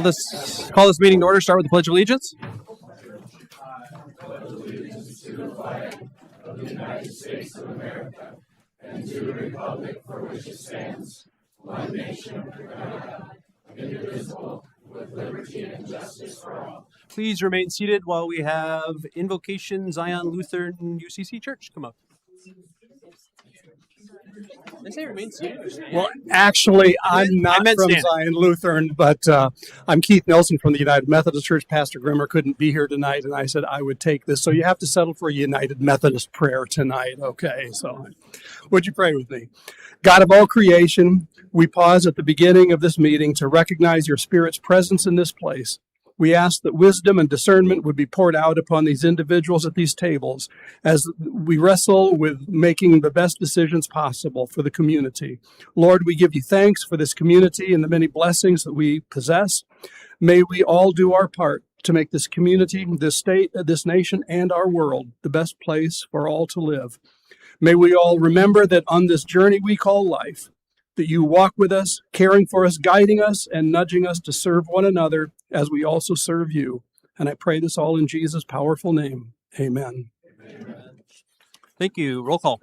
Call this meeting to order. Start with the Pledge of Allegiance. Please remain seated while we have Invocation Zion Lutheran UCC Church come up. Did I say remain seated? Well, actually, I'm not from stand. Zion Lutheran, but I'm Keith Nelson from the United Methodist Church. Pastor Grimmer couldn't be here tonight, and I said I would take this. So you have to settle for a United Methodist prayer tonight, okay? So would you pray with me? God of all creation, we pause at the beginning of this meeting to recognize your Spirit's presence in this place. We ask that wisdom and discernment would be poured out upon these individuals at these tables as we wrestle with making the best decisions possible for the community. Lord, we give you thanks for this community and the many blessings that we possess. May we all do our part to make this community, this state, this nation, and our world the best place for all to live. May we all remember that on this journey we call life, that you walk with us, caring for us, guiding us, and nudging us to serve one another as we also serve you. And I pray this all in Jesus' powerful name. Amen. Thank you. Roll call.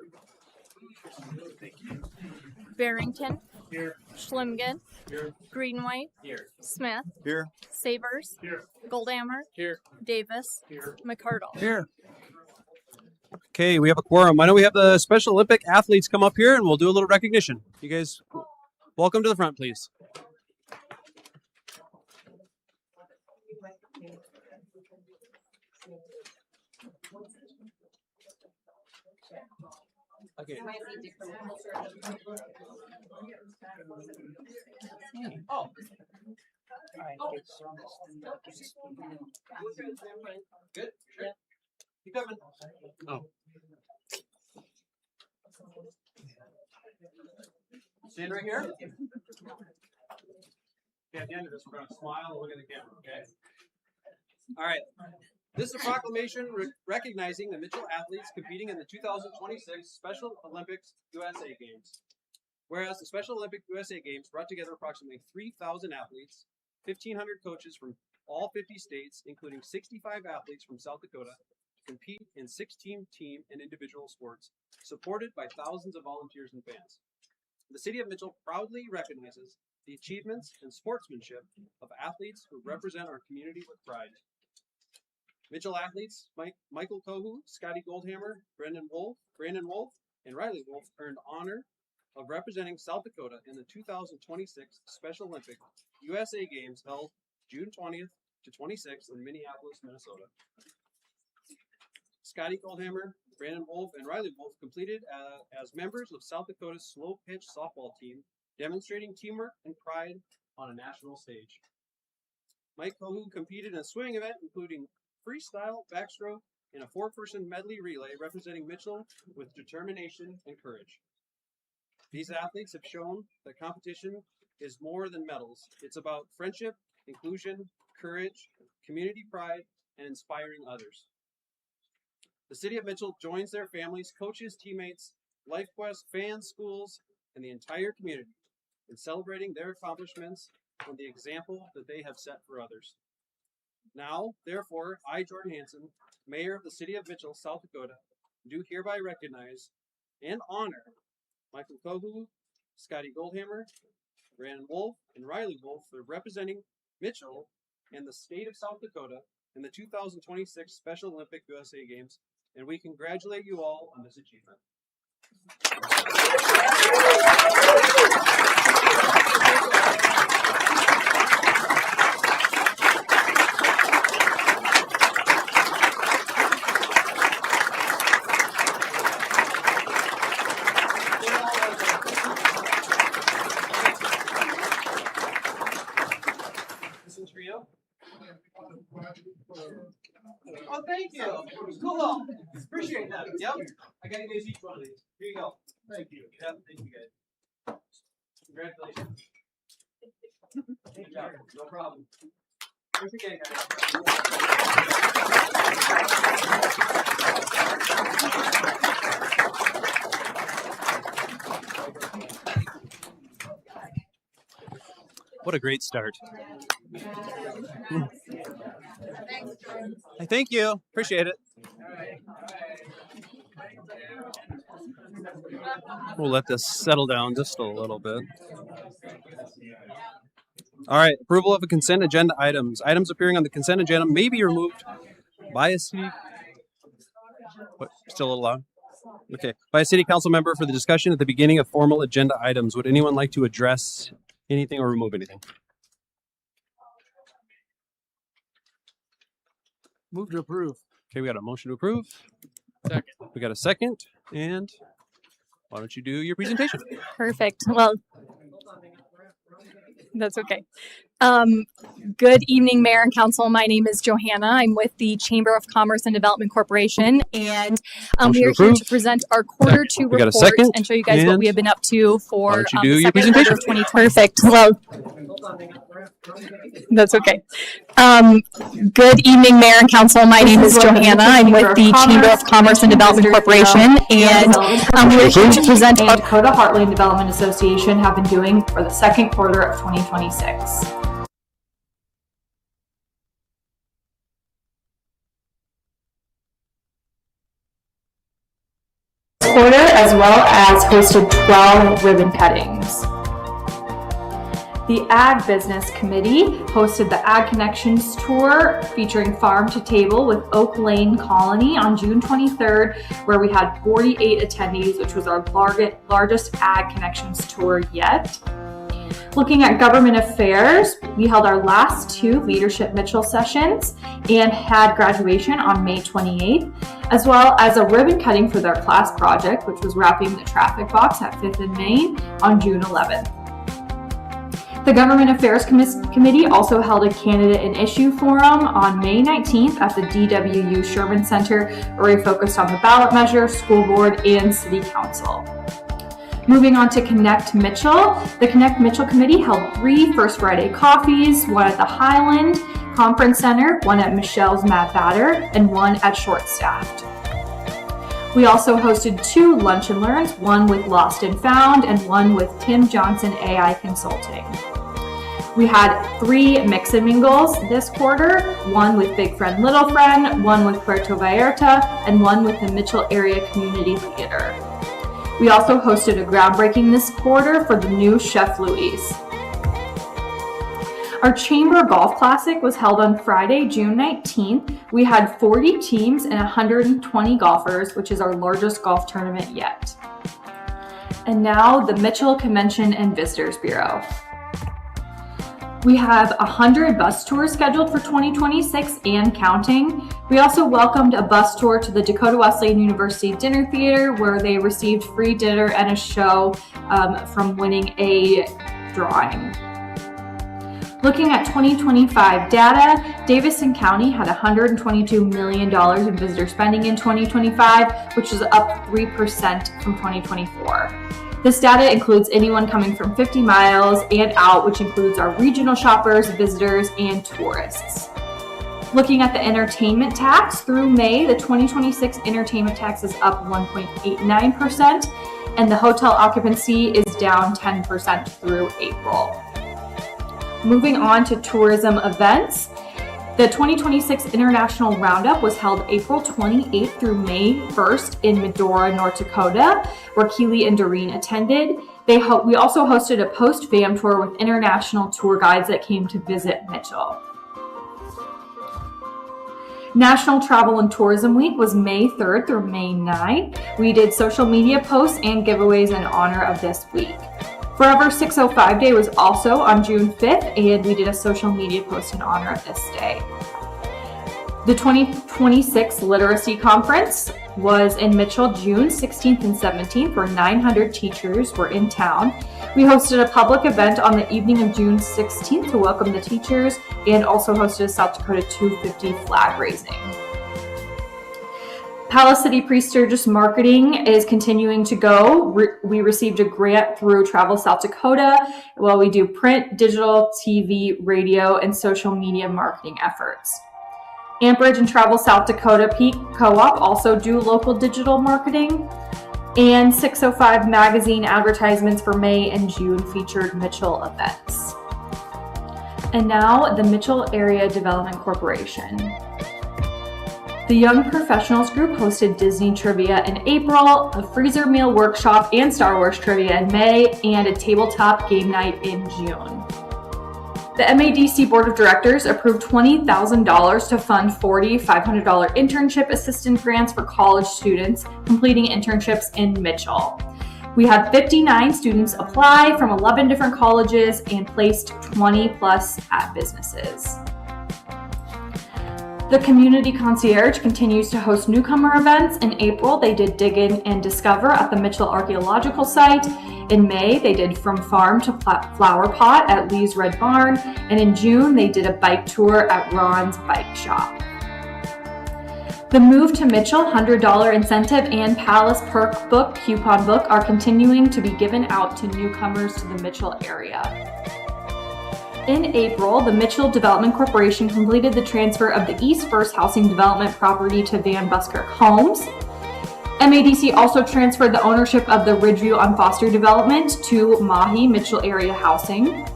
Barrington. Here. Schlimgen. Here. Greenway. Here. Smith. Here. Sabers. Here. Goldhammer. Here. Davis. Here. McCardle. Here. Okay, we have a quorum. Why don't we have the Special Olympic athletes come up here and we'll do a little recognition. You guys, welcome to the front, please. Okay. Oh. Good. Sure. Keep coming. Oh. Stand right here. Okay, at the end of this, we're going to smile and look at the camera, okay? All right. This is a proclamation recognizing the Mitchell athletes competing in the 2026 Special Olympics USA Games. Whereas the Special Olympic USA Games brought together approximately 3,000 athletes, 1,500 coaches from all 50 states, including 65 athletes from South Dakota, compete in 16 team and individual sports, supported by thousands of volunteers and fans. The City of Mitchell proudly recognizes the achievements and sportsmanship of athletes who represent our community with pride. Mitchell athletes Michael Kohu, Scotty Goldhammer, Brandon Wolf, and Riley Wolf earned honor of representing South Dakota in the 2026 Special Olympic USA Games held June 20th to 26th in Minneapolis, Minnesota. Scotty Goldhammer, Brandon Wolf, and Riley Wolf competed as members of South Dakota's slow pitch softball team, demonstrating teamwork and pride on a national stage. Mike Kohu competed in a swimming event, including freestyle, backstroke, and a 4-person medley relay representing Mitchell with determination and courage. These athletes have shown that competition is more than medals. It's about friendship, inclusion, courage, community pride, and inspiring others. The City of Mitchell joins their families, coaches, teammates, LifeQuest, fans, schools, and the entire community in celebrating their accomplishments and the example that they have set for others. Now, therefore, I, Jordan Hansen, Mayor of the City of Mitchell, South Dakota, do hereby recognize and honor Michael Kohu, Scotty Goldhammer, Brandon Wolf, and Riley Wolf for representing Mitchell and the state of South Dakota in the 2026 Special Olympic USA Games, and we congratulate you all on this achievement. Oh, thank you. Cool. Appreciate that. Yep. I got you guys each one of these. Here you go. Thank you. Yep. Thank you, guys. Congratulations. Good job. No problem. Thanks again, guys. What a great start. Hey, thank you. Appreciate it. We'll let this settle down just a little bit. All right. Approval of the consent agenda items. Items appearing on the consent agenda may be removed by a city. What? Still a little loud? Okay. By a city council member for the discussion at the beginning of formal agenda items. Would anyone like to address anything or remove anything? Move to approve. Okay, we got a motion to approve. Second. We got a second. And why don't you do your presentation? Perfect. Well, that's okay. Good evening, Mayor and Council. My name is Johanna. I'm with the Chamber of Commerce and Development Corporation, and Motion we to are here approve. to present our quarter two We got a report second, and show you guys what and we have been up to why for don't you the do your second quarter of presentation? 2020. Perfect. Well, that's okay. Good evening, Mayor and Council. My name is Johanna. I'm with the Chamber of Commerce and Development Corporation, and we are here to present our and Dakota Heartland Development Association have been doing for the second quarter of 2026. Quarter, as well as hosted 12 ribbon cuttings. The Ag Business Committee hosted the Ag Connections Tour featuring Farm to Table with Oak Lane Colony on June 23rd, where we had 48 attendees, which was our largest Ag Connections tour yet. Looking at government affairs, we held our last two Leadership Mitchell sessions and had graduation on May 28th, as well as a ribbon cutting for their class project, which was wrapping the traffic box at 5th and Main on June 11th. The Government Affairs Committee also held a candidate and issue forum on May 19th at the DWU Sherman Center, where we focused on the ballot measure, school board, and city council. Moving on to Connect Mitchell, the Connect Mitchell Committee held 3 First Friday coffees, one at the Highland Conference Center, one at Michelle's Mad Batter, and one at Short Staffed. We also hosted 2 lunch and learns, one with Lost and Found and one with Tim Johnson AI Consulting. We had 3 mix and mingles this quarter, one with Big Friend Little Friend, one with Puerto Vallarta, and one with the Mitchell Area Community Theater. We also hosted a groundbreaking this quarter for the new Chef Louise. Our Chamber Golf Classic was held on Friday, June 19th. We had 40 teams and 120 golfers, which is our largest golf tournament yet. And now the Mitchell Convention and Visitors Bureau. We have 100 bus tours scheduled for 2026 and counting. We also welcomed a bus tour to the Dakota Wesleyan University Dinner Theater, where they received free dinner and a show from winning a drawing. Looking at 2025 data, Davidson County had $122 million in visitor spending in 2025, which is up 3% from 2024. This data includes anyone coming from 50 miles and out, which includes our regional shoppers, visitors, and tourists. Looking at the entertainment tax, through May, the 2026 entertainment tax is up 1.89%, and the hotel occupancy is down 10% through April. Moving on to tourism events. The 2026 International Roundup was held April 28th through May 1st in Medora, North Dakota, where Keely and Doreen attended. We also hosted a post-FAM tour with international tour guides that came to visit Mitchell. National Travel and Tourism Week was May 3rd through May 9th. We did social media posts and giveaways in honor of this week. Forever 605 Day was also on June 5th, and we did a social media post in honor of this day. The 2026 Literacy Conference was in Mitchell June 16th and 17th, where 900 teachers were in town. We hosted a public event on the evening of June 16th to welcome the teachers, and also hosted a South Dakota 250 flag raising. Palace City Pre-Sturgis Marketing is continuing to go. We received a grant through Travel South Dakota while we do print, digital, TV, radio, and social media marketing efforts. Amperage and Travel South Dakota Peak Co-op also do local digital marketing. And 605 Magazine advertisements for May and June featured Mitchell events. And now the Mitchell Area Development Corporation. The Young Professionals Group hosted Disney Trivia in April, a freezer meal workshop and Star Wars trivia in May, and a tabletop game night in June. The MADC Board of Directors approved $20,000 to fund 40 $500 internship assistant grants for college students completing internships in Mitchell. We had 59 students apply from 11 different colleges and placed 20 plus at businesses. The Community Concierge continues to host newcomer events. In April, they did Dig In and Discover at the Mitchell Archaeological Site. In May, they did From Farm to Flower Pot at Lee's Red Barn. And in June, they did a bike tour at Ron's Bike Shop. The Move to Mitchell $100 incentive and Palace Perk Book coupon book are continuing to be given out to newcomers to the Mitchell area. In April, the Mitchell Development Corporation completed the transfer of the East First Housing Development property to Van Buskirk Homes. MADC also transferred the ownership of the Ridgeview on Foster development to Mahi Mitchell Area Housing.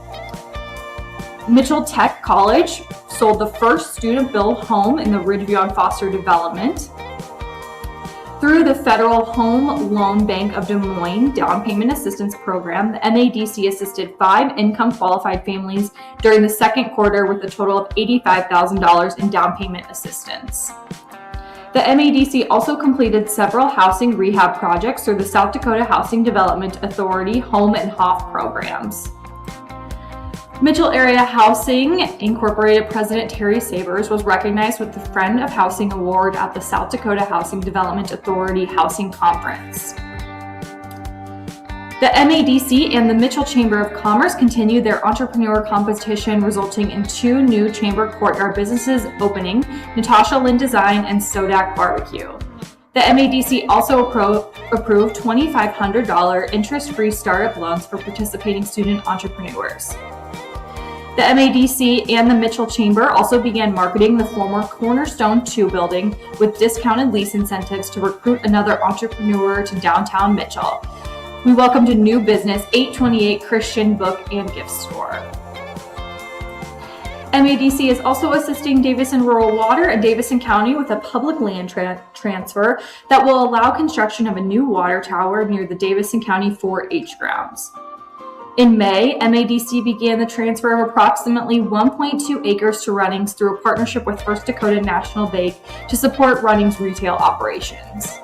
Mitchell Tech College sold the first student-built home in the Ridgeview on Foster development. Through the Federal Home Loan Bank of Des Moines Down Payment Assistance Program, the MADC assisted 5 income-qualified families during the second quarter with a total of $85,000 in down payment assistance. The MADC also completed several housing rehab projects through the South Dakota Housing Development Authority Home and HOF programs. Mitchell Area Housing Incorporated President Terry Sabers was recognized with the Friend of Housing Award at the South Dakota Housing Development Authority Housing Conference. The MADC and the Mitchell Chamber of Commerce continued their entrepreneur competition, resulting in 2 new chamber courtyard businesses opening, Natasha Lynn Design and Sodak Barbecue. The MADC also approved $2,500 interest-free startup loans for participating student entrepreneurs. The MADC and the Mitchell Chamber also began marketing the former Cornerstone 2 building with discounted lease incentives to recruit another entrepreneur to downtown Mitchell. We welcomed a new business, 828 Christian Book and Gift Store. MADC is also assisting Davison Rural Water and Davison County with a public land transfer that will allow construction of a new water tower near the Davison County 4-H grounds. In May, MADC began the transfer of approximately 1.2 acres to Runnings through a partnership with First Dakota National Bank to support Runnings retail operations.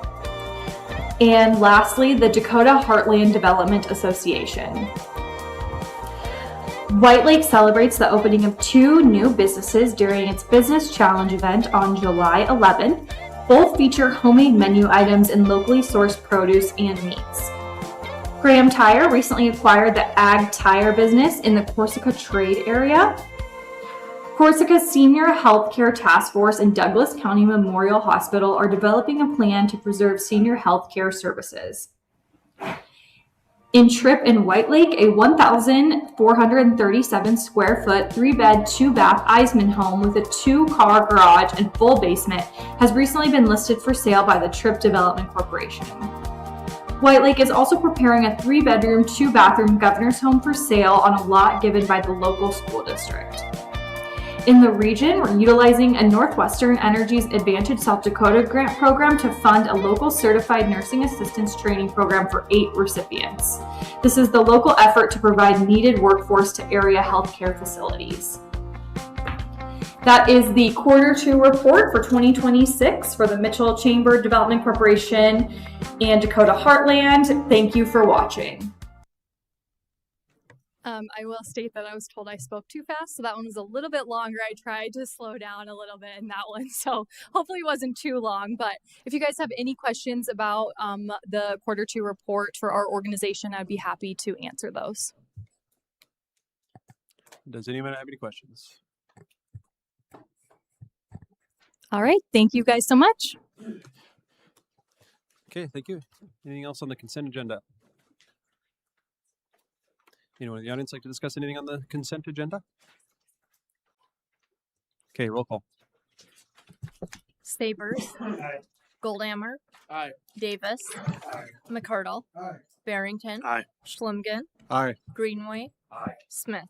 And lastly, the Dakota Heartland Development Association. White Lake celebrates the opening of 2 new businesses during its Business Challenge event on July 11th. Both feature homemade menu items and locally sourced produce and meats. Graham Tire recently acquired the Ag Tire business in the Corsica trade area. Corsica's Senior Healthcare Task Force and Douglas County Memorial Hospital are developing a plan to preserve senior healthcare services. In Tripp and White Lake, a 1,437 square foot, 3-bed, 2-bath Eisman home with a 2-car garage and full basement has recently been listed for sale by the Tripp Development Corporation. White Lake is also preparing a 3-bedroom, 2-bathroom governor's home for sale on a lot given by the local school district. In the region, we're utilizing a Northwestern Energy's Advantage South Dakota grant program to fund a local certified nursing assistance training program for 8 recipients. This is the local effort to provide needed workforce to area healthcare facilities. That is the Q2 report for 2026 for the Mitchell Chamber Development Corporation and Dakota Heartland. Thank you for watching. I will state that I was told I spoke too fast, so that one was a little bit longer. I tried to slow down a little bit in that one, so hopefully it wasn't too long. But if you guys have any questions about the Q2 report for our organization, I'd be happy to answer those. Does anyone have any questions? All right, thank you guys so much. Okay, thank you. Anything else on the consent agenda? Anyone in the audience like to discuss anything on the consent agenda? Okay, roll call. Sabers. Aye. Goldammer. Aye. Davis. Aye. McCardle. Aye. Barrington. Aye. Schlumgen. Aye. Greenway. Aye. Smith.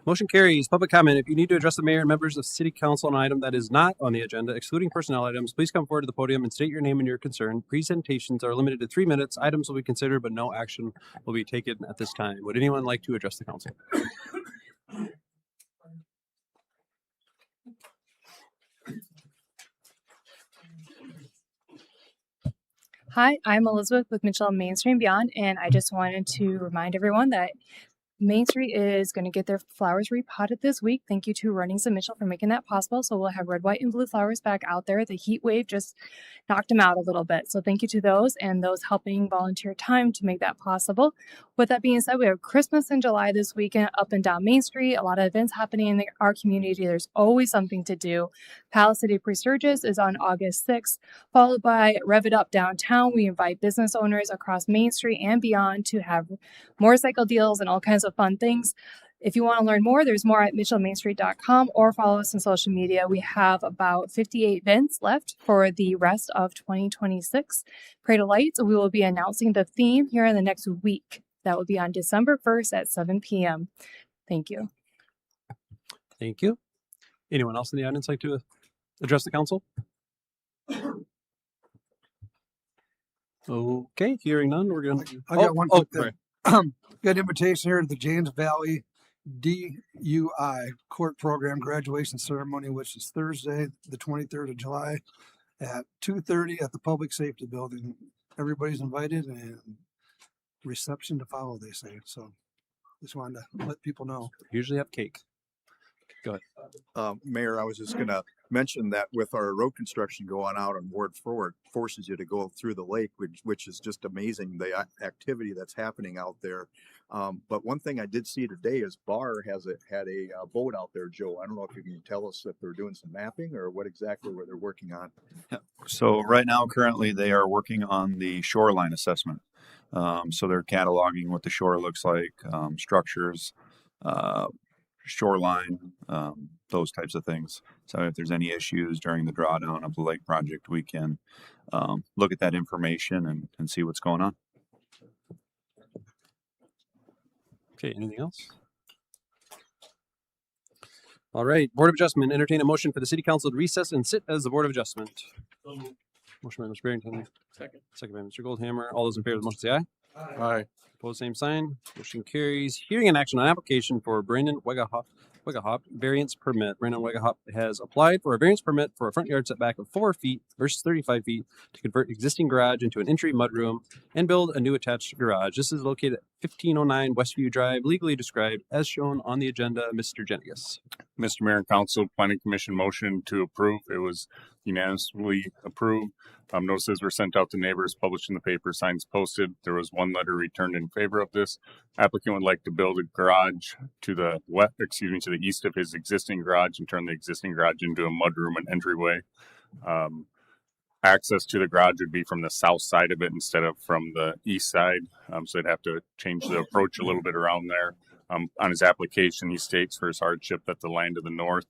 Motion carries. Public comment. If you need to address the mayor and members of city council on an item that is not on the agenda, excluding personnel items, please come forward to the podium and state your name and your concern. Presentations are limited to 3 minutes. Items will be considered, but no action will be taken at this time. Would anyone like to address the council? Hi, I'm Elizabeth with Mitchell Main Street and Beyond, and I just wanted to remind everyone that Main Street is going to get their flowers repotted this week. Thank you to Runnings of Mitchell for making that possible. So we'll have red, white, and blue flowers back out there. The heat wave just knocked them out a little bit. So thank you to those and those helping volunteer time to make that possible. With that being said, we have Christmas in July this weekend up and down Main Street. A lot of events happening in our community. There's always something to do. Palace City Pre-Sturgis is on August 6th, followed by Rev It Up downtown. We invite business owners across Main Street and beyond to have motorcycle deals and all kinds of fun things. If you want to learn more, there's more at mitchellmainstreet.com or follow us on social media. We have about 58 events left for the rest of 2026. Parade of Lights, we will be announcing the theme here in the next week. That will be on December 1st at 7 p.m. Thank you. Thank you. Anyone else in the audience like to address the council? Okay, hearing none, we're going to... I got one quick thing. sorry. Got an invitation here to the James Valley DUI court program graduation ceremony, which is Thursday, the 23rd of July at 2:30 at the Public Safety Building. Everybody's invited and reception to follow, they say. So just wanted to let people know. Usually have cake. Go ahead. Mayor, I was just going to mention that with our road construction going out on Ward 4, it forces you to go through the lake, which is just amazing, the activity that's happening out there. But one thing I did see today is Barr had a boat out there, Joe. I don't know if you can tell us if they're doing some mapping or what exactly were they're working on. So right now, currently, they are working on the shoreline assessment. So they're cataloging what the shore looks like, structures, shoreline, those types of things. So if there's any issues during the drawdown of the lake project, we can look at that information and see what's going on. Okay, anything else? All right, Board of Adjustment, entertain a motion for the City Council to recess and sit as the Board of Adjustment. Motion by Mr. Barrington. Second. Second by Mr. Goldhammer. All those in favor of the motion say aye. Aye. Opposed, same sign. Motion carries. Hearing and action on application for Brandon Wegahop variance permit. Brandon Wegahop has applied for a variance permit for a front yard setback of 4 feet versus 35 feet to convert existing garage into an entry mudroom and build a new attached garage. This is located at 1509 Westview Drive, legally described as shown on the agenda. Mr. Jenigas. Mr. Mayor and Council, Planning Commission motion to approve. It was unanimously approved. Notices were sent out to neighbors, published in the paper, signs posted. There was one letter returned in favor of this. Applicant would like to build a garage to the east of his existing garage and turn the existing garage into a mudroom and entryway. Access to the garage would be from the south side of it instead of from the east side. So they'd have to change the approach a little bit around there. On his application, he states for his hardship that the land to the north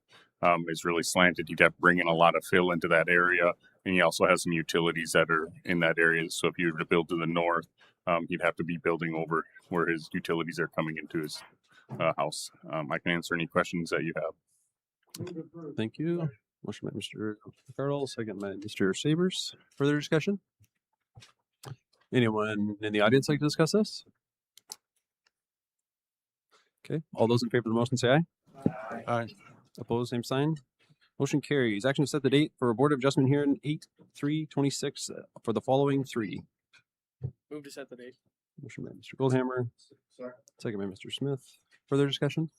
is really slanted. He'd have to bring in a lot of fill into that area. And he also has some utilities that are in that area. So if you were to build to the north, he'd have to be building over where his utilities are coming into his house. I can answer any questions that you have. Thank you. Motion by Mr. Cardle, second by Mr. Sabers. Further discussion? Anyone in the audience like to discuss this? Okay, all those in favor of the motion say aye. Aye. Opposed, same sign. Motion carries. Action to set the date for a Board of Adjustment hearing 8/3/26 for the following three. Move to set the date. Motion by Mr. Goldhammer. Second by Mr. Smith. Further discussion?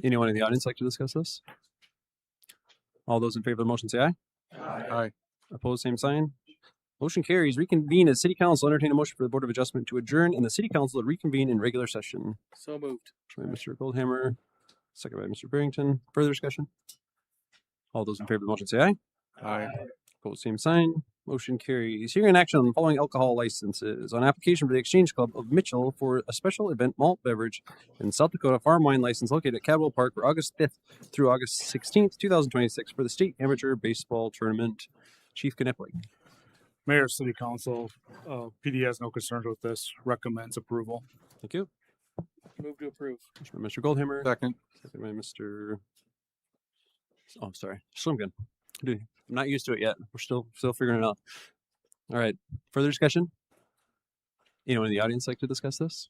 Anyone in the audience like to discuss this? All those in favor of the motion say aye. Aye. Opposed, same sign. Motion carries. Reconvene as City Council. Entertain a motion for the Board of Adjustment to adjourn and the City Council to reconvene in regular session. So moved. Motion by Mr. Goldhammer. Second by Mr. Barrington. Further discussion? All those in favor of the motion say aye. Aye. Opposed, same sign. Motion carries. Hearing in action on the following alcohol licenses. On application for the Exchange Club of Mitchell for a special event malt beverage and South Dakota farm wine license located at Cadwell Park for August 5th through August 16th, 2026 for the State Amateur Baseball Tournament. Chief Knipling. Mayor, City Council, PD has no concerns with this, recommends approval. Thank you. Move to approve. Motion by Mr. Goldhammer. Second. Second by Mr. Oh, sorry. Schlimkin. Dude, I'm not used to it yet. We're still figuring it out. All right. Further discussion? Anyone in the audience like to discuss this?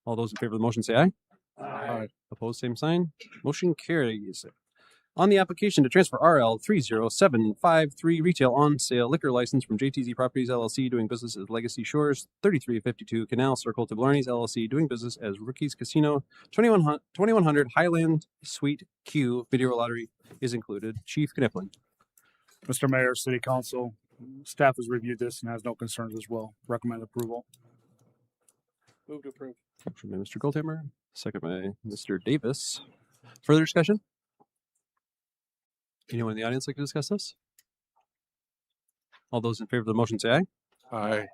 All those in favor of the motion say aye. Aye. Opposed, same sign. Motion carries. On the application to transfer RL 30753 retail on sale liquor license from JTZ Properties LLC doing business as Legacy Shores 3352 Canal Circle to Blarney's LLC doing business as Rookies Casino 2100 Highland Suite Q video lottery is included. Chief Knipling. Mr. Mayor, City Council, staff has reviewed this and has no concerns as well. Recommend approval. Move to approve. Motion by Mr. Goldhammer, second by Mr. Davis. Further discussion? Anyone in the audience like to discuss this? All those in favor of the motion say aye. Aye.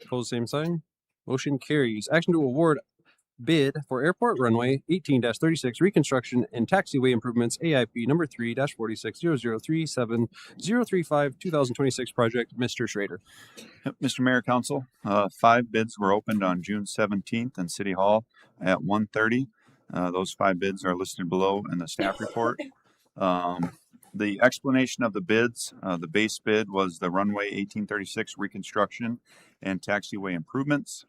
Opposed, same sign. Motion carries. Action to award bid for airport runway 18-36 reconstruction and taxiway improvements AIP number 3-460037-035 2026 project. Mr. Schrader. Yep, Mr. Mayor, Council, 5 bids were opened on June 17th in City Hall at 1:30. Those 5 bids are listed below in the staff report. The explanation of the bids, the base bid was the runway 1836 reconstruction and taxiway improvements.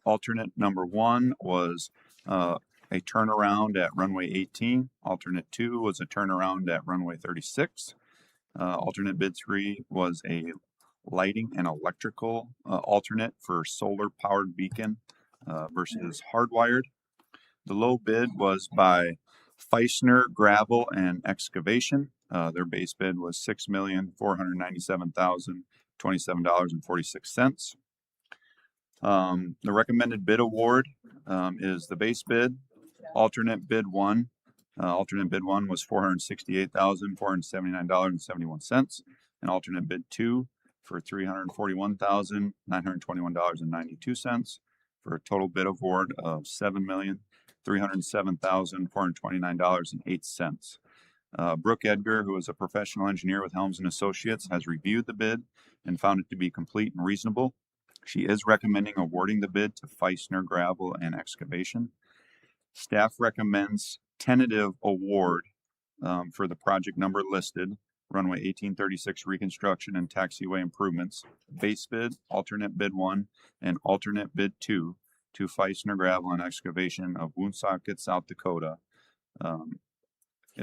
Alternate number 1 was a turnaround at runway 18. Alternate 2 was a turnaround at runway 36. Alternate bid 3 was a lighting and electrical alternate for solar powered beacon versus hardwired. The low bid was by Feisner Gravel and Excavation. Their base bid was $6,497,027.46. The recommended bid award is the base bid. Alternate bid 1. Alternate bid 1 was $468,479.71, and alternate bid 2 for $341,921.92 for a total bid award of $7,307,429.08. Brooke Edgar, who is a professional engineer with Helms and Associates, has reviewed the bid and found it to be complete and reasonable. She is recommending awarding the bid to Feisner Gravel and Excavation. Staff recommends tentative award for the project number listed, runway 1836 reconstruction and taxiway improvements, base bid, alternate bid 1, and alternate bid 2 to Feisner Gravel and Excavation of Woonsocket, South Dakota,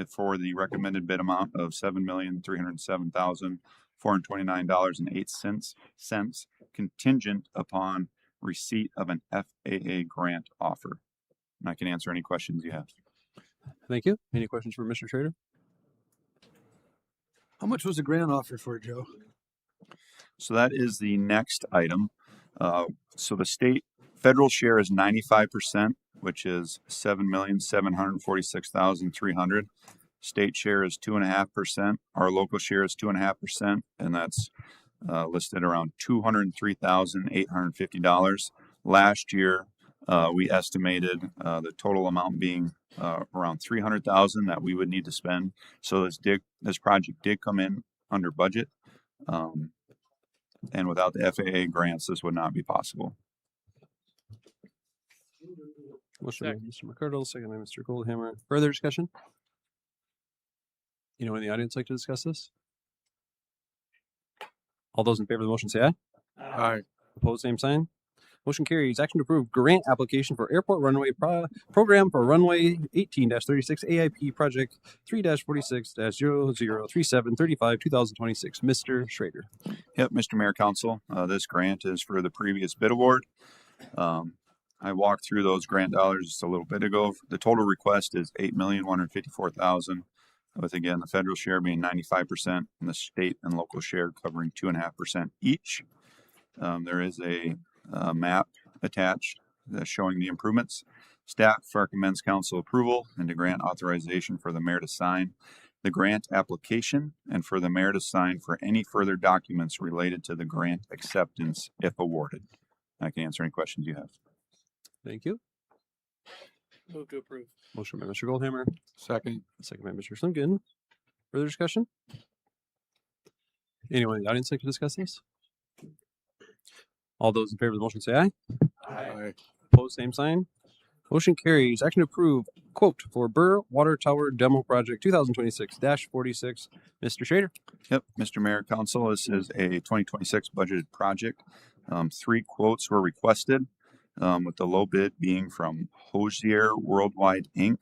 for the recommended bid amount of $7,307,429.08, contingent upon receipt of an FAA grant offer. And I can answer any questions you have. Thank you. Any questions for Mr. Schrader? How much was the grant offer for, Joe? So that is the next item. So the federal share is 95%, which is $7,746,300. State share is 2.5%. Our local share is 2.5%, and that's listed around $203,850. Last year, we estimated the total amount being around $300,000 that we would need to spend. So this project did come in under budget, and without the FAA grants, this would not be possible. Motion by Mr. McCardle, second by Mr. Goldhammer. Further discussion? Anyone in the audience like to discuss this? All those in favor of the motion say aye. Aye. Opposed, same sign. Motion carries. Action to approve grant application for airport runway program for runway 18-36 AIP project 3-46-003735 2026. Mr. Schrader. Yep, Mr. Mayor, Council, this grant is for the previous bid award. I walked through those grant dollars just a little bit ago. The total request is $8,154,000, with again the federal share being 95% and the state and local share covering 2.5% each. There is a map attached that's showing the improvements. Staff recommends council approval and to grant authorization for the mayor to sign the grant application and for the mayor to sign for any further documents related to the grant acceptance if awarded. I can answer any questions you have. Thank you. Move to approve. Motion by Mr. Goldhammer, Second. second by Mr. Slimkin. Further discussion? Anyone in the audience like to discuss this? All those in favor of the motion say aye. Aye. Opposed, same sign. Motion carries. Action to approve quote for Burr Water Tower Demo Project 2026-46. Mr. Schrader. Yep, Mr. Mayor, Council, this is a 2026 budgeted project. 3 quotes were requested, with the low bid being from Hosier Worldwide Inc.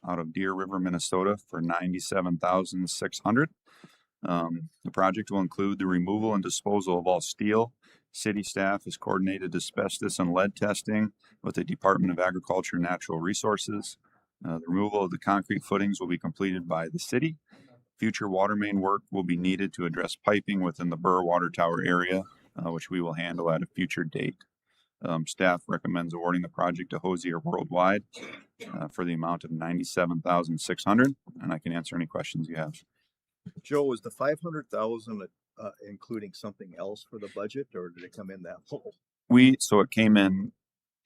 out of Deer River, Minnesota for $97,600. The project will include the removal and disposal of all steel. City staff has coordinated asbestos and lead testing with the Department of Agriculture and Natural Resources. The removal of the concrete footings will be completed by the city. Future water main work will be needed to address piping within the Burr Water Tower area, which we will handle at a future date. Staff recommends awarding the project to Hosier Worldwide for the amount of $97,600, and I can answer any questions you have. Joe, was the 500,000 including something else for the budget, or did it come in that whole? So it came in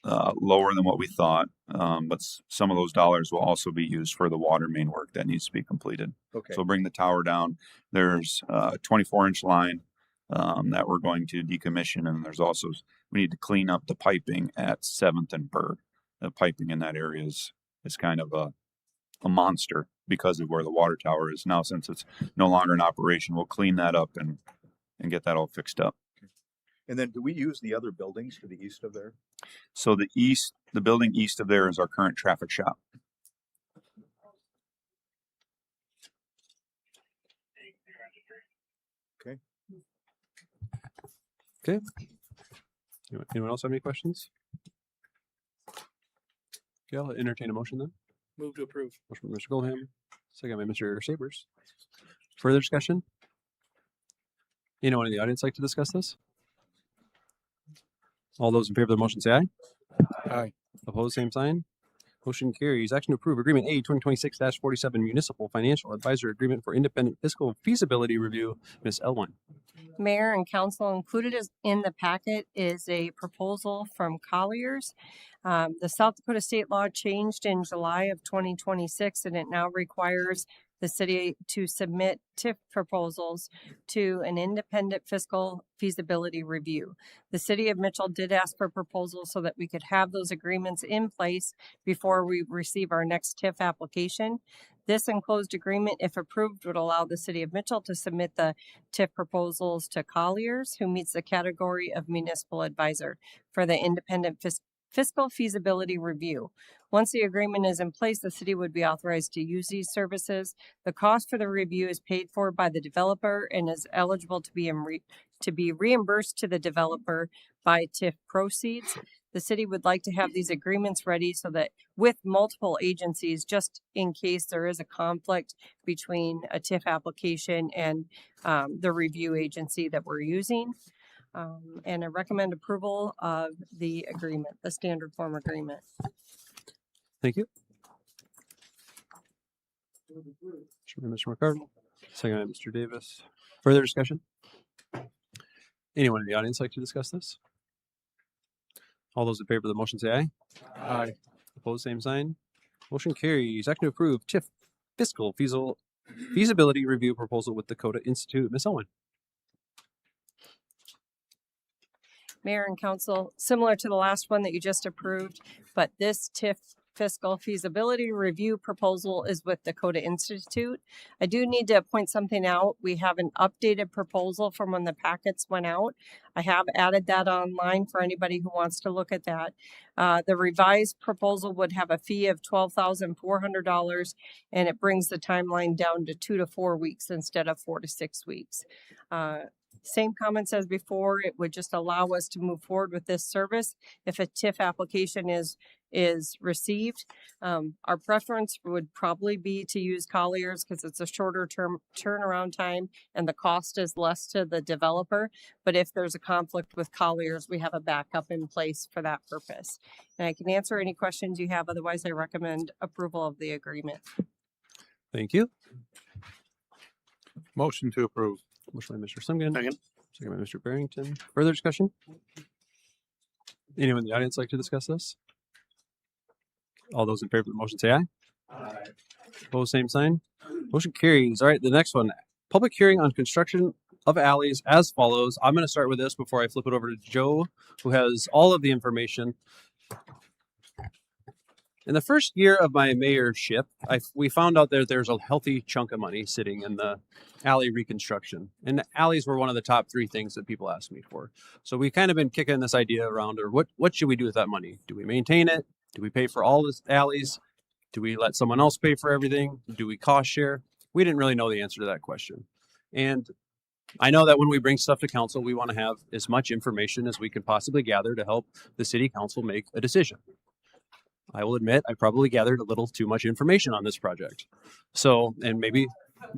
lower than what we thought, but some of those dollars will also be used for the water main work that needs to be completed. Okay. So bring the tower down. There's a 24-inch line that we're going to decommission, and there's also, we need to clean up the piping at 7th and Burr. The piping in that area is kind of a monster because of where the water tower is now. Since it's no longer in operation, we'll clean that up and get that all fixed up. And then do we use the other buildings to the east of there? So the building east of there is our current traffic shop. Okay. Okay. Anyone else have any questions? Okay, I'll entertain a motion then. Move to approve. Motion by Mr. Goldham, second by Mr. Sabers. Further discussion? Anyone in the audience like to discuss this? All those in favor of the motion say aye. Aye. Opposed, same sign. Motion carries. Action to approve Agreement A 2026-47 Municipal Financial Advisor Agreement for Independent Fiscal Feasibility Review. Ms. Elwine. Mayor and council, included in the packet is a proposal from Colliers. The South Dakota state law changed in July of 2026, and it now requires the city to submit TIF proposals to an independent fiscal feasibility review. The city of Mitchell did ask for proposals so that we could have those agreements in place before we receive our next TIF application. This enclosed agreement, if approved, would allow the city of Mitchell to submit the TIF proposals to Colliers, who meets the category of municipal advisor for the independent fiscal feasibility review. Once the agreement is in place, the city would be authorized to use these services. The cost for the review is paid for by the developer and is eligible to be reimbursed to the developer by TIF proceeds. The city would like to have these agreements ready so that with multiple agencies, just in case there is a conflict between a TIF application and the review agency that we're using. And I recommend approval of the agreement, the standard form agreement. Thank you. Mr. McCardle, second by Mr. Davis. Further discussion? Anyone in the audience like to discuss this? All those in favor of the motion say aye. Aye. Opposed, same sign. Motion carries. Action to approve TIF Fiscal Feasibility Review Proposal with Dakota Institute. Ms. Owen. Mayor and council, similar to the last one that you just approved, but this TIF fiscal feasibility review proposal is with Dakota Institute. I do need to point something out. We have an updated proposal from when the packets went out. I have added that online for anybody who wants to look at that. The revised proposal would have a fee of $12,400, and it brings the timeline down to 2 to 4 weeks instead of 4 to 6 weeks. Same comments as before. It would just allow us to move forward with this service if a TIF application is received. Our preference would probably be to use Colliers because it's a shorter term turnaround time and the cost is less to the developer. But if there's a conflict with Colliers, we have a backup in place for that purpose. And I can answer any questions you have. Otherwise, I recommend approval of the agreement. Thank you. Motion to approve. Motion by Mr. Slimgan. Second by Mr. Barrington. Further discussion? Anyone in the audience like to discuss this? All those in favor of the motion say aye. Aye. Opposed, same sign. Motion carries. All right, the next one. Public hearing on construction of alleys as follows. I'm going to start with this before I flip it over to Joe, who has all of the information. In the first year of my mayorship, we found out that there's a healthy chunk of money sitting in the alley reconstruction. And the alleys were one of the top 3 things that people asked me for. So we kind of been kicking this idea around, or what should we do with that money? Do we maintain it? Do we pay for all the alleys? Do we let someone else pay for everything? Do we cost share? We didn't really know the answer to that question. And I know that when we bring stuff to council, we want to have as much information as we can possibly gather to help the city council make a decision. I will admit I probably gathered a little too much information on this project. So, and maybe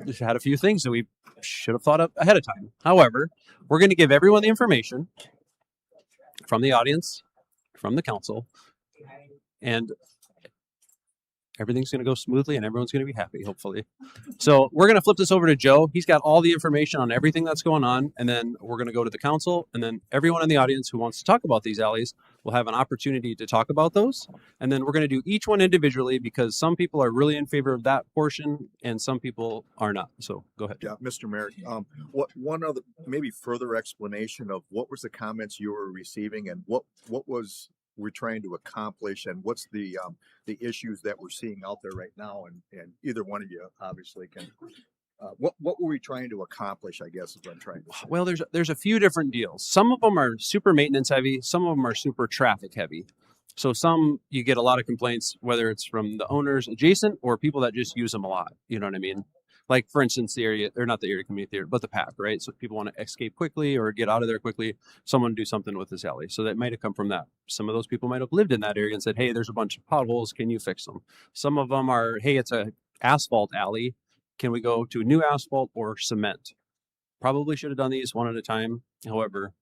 just had a few things that we should have thought of ahead of time. However, we're going to give everyone the information from the audience, from the council, and everything's going to go smoothly and everyone's going to be happy, hopefully. So we're going to flip this over to Joe. He's got all the information on everything that's going on. And then we're going to go to the council. And then everyone in the audience who wants to talk about these alleys will have an opportunity to talk about those. And then we're going to do each one individually because some people are really in favor of that portion and some people are not. So go ahead. Yeah, Mr. Mayor, what one other maybe further explanation of what was the comments you were receiving and what was we're trying to accomplish and what's the issues that we're seeing out there right now, and either one of you obviously can what were we trying to accomplish, I guess is what I'm trying to say. Well, there's a few different deals. Some of them are super maintenance heavy, some of them are super traffic heavy. So some you get a lot of complaints, whether it's from the owners adjacent or people that just use them a lot. You know what I mean? Like, for instance, the area, or not the area community theater, but the pack, right? So people want to escape quickly or get out of there quickly. Someone do something with this alley. So that might have come from that. Some of those people might have lived in that area and said, hey, there's a bunch of potholes. Can you fix them? Some of them are, hey, it's a asphalt alley. Can we go to new asphalt or cement? Probably should have done these one at a time. However,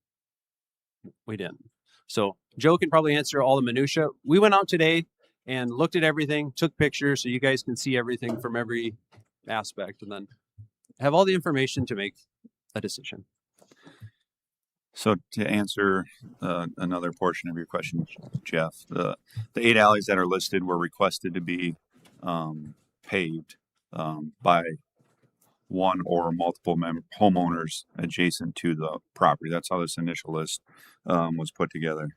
we didn't. So Joe can probably answer all the minutia. We went out today and looked at everything, took pictures so you guys can see everything from every aspect and then have all the information to make a decision. So to answer another portion of your question, Jeff, the 8 alleys that are listed were requested to be paved by one or multiple homeowners adjacent to the property. That's how this initial list was put together.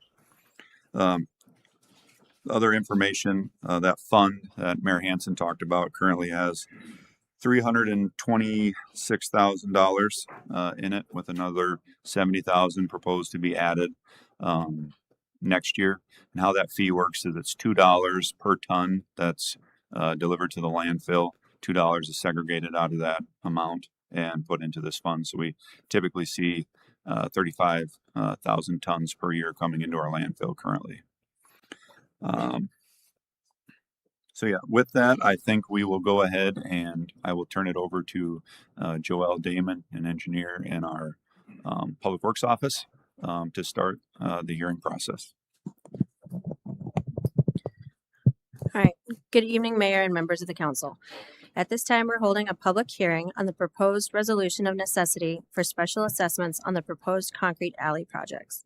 Other information, that fund that Mayor Hansen talked about currently has $326,000 in it, with another $70,000 proposed to be added next year. And how that fee works is it's $2 per ton that's delivered to the landfill. $2 is segregated out of that amount and put into this fund. So we typically see 35,000 tons per year coming into our landfill currently. So yeah, with that, I think we will go ahead and I will turn it over to Joelle Damon, an engineer in our Public Works office, to start the hearing process. All right. Good evening, Mayor and members of the council. At this time, we're holding a public hearing on the proposed resolution of necessity for special assessments on the proposed concrete alley projects.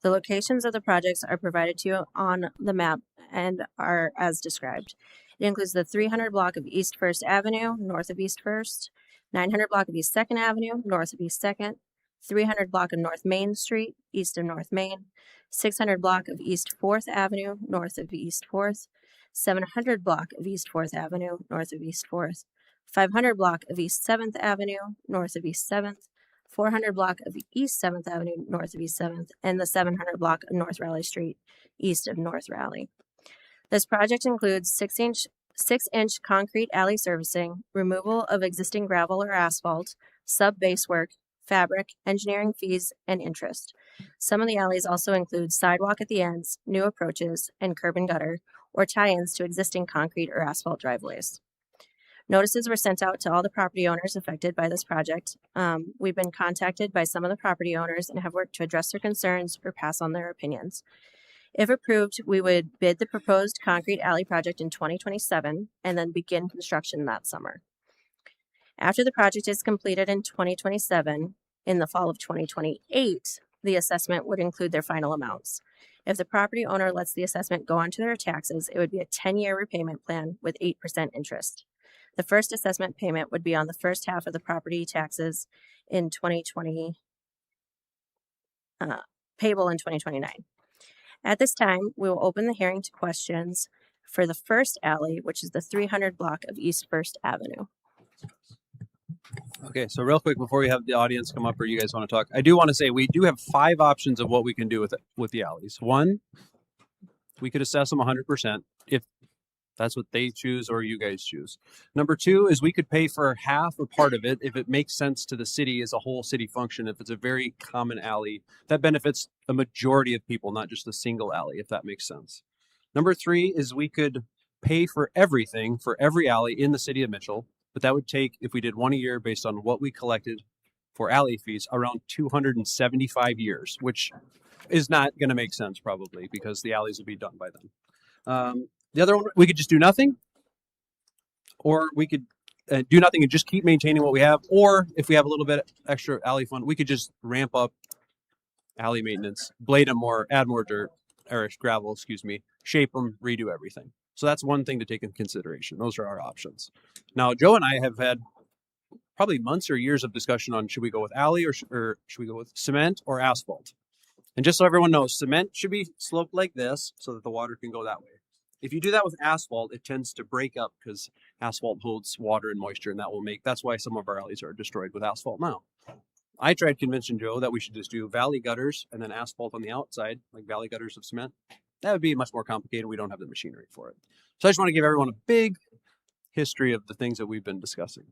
The locations of the projects are provided to you on the map and are as described. It includes the 300 block of East 1st Avenue, north of East 1st, 900 block of East 2nd Avenue, north of East 2nd, 300 block of North Main Street, east of North Main, 600 block of East 4th Avenue, north of East 4th, 700 block of East 4th Avenue, north of East 4th, 500 block of East 7th Avenue, north of East 7th, 400 block of East 7th Avenue, north of East 7th, and the 700 block of North Raleigh Street, east of North Raleigh. This project includes 6-inch concrete alley servicing, removal of existing gravel or asphalt, sub-base work, fabric, engineering fees, and interest. Some of the alleys also include sidewalk at the ends, new approaches, and curb and gutter, or tie-ins to existing concrete or asphalt driveways. Notices were sent out to all the property owners affected by this project. We've been contacted by some of the property owners and have worked to address their concerns or pass on their opinions. If approved, we would bid the proposed concrete alley project in 2027 and then begin construction that summer. After the project is completed in 2027, in the fall of 2028, the assessment would include their final amounts. If the property owner lets the assessment go onto their taxes, it would be a 10-year repayment plan with 8% interest. The first assessment payment would be on the first half of the property taxes in 2020, payable in 2029. At this time, we will open the hearing to questions for the first alley, which is the 300 block of East First Avenue. Okay, so real quick before we have the audience come up or you guys want to talk, I do want to say we do have 5 options of what we can do with the alleys. 1, we could assess them 100% if that's what they choose or you guys choose. Number 2 is we could pay for half or part of it if it makes sense to the city as a whole city function. If it's a very common alley that benefits a majority of people, not just a single alley, if that makes sense. Number 3 is we could pay for everything for every alley in the city of Mitchell, but that would take, if we did one a year based on what we collected for alley fees, around 275 years, which is not going to make sense probably because the alleys will be done by then. The other one, we could just do nothing, or we could do nothing and just keep maintaining what we have. Or if we have a little bit extra alley fund, we could just ramp up alley maintenance, blade them more, add more dirt or gravel, shape them, redo everything. So that's one thing to take into consideration. Those are our options. Now, Joe and I have had probably months or years of discussion on should we go with alley or should we go with cement or asphalt? And just so everyone knows, cement should be sloped like this so that the water can go that way. If you do that with asphalt, it tends to break up because asphalt holds water and moisture, and that's why some of our alleys are destroyed with asphalt now. I tried convincing Joe that we should just do valley gutters and then asphalt on the outside, like valley gutters of cement. That would be much more complicated. We don't have the machinery for it. So I just want to give everyone a big history of the things that we've been discussing.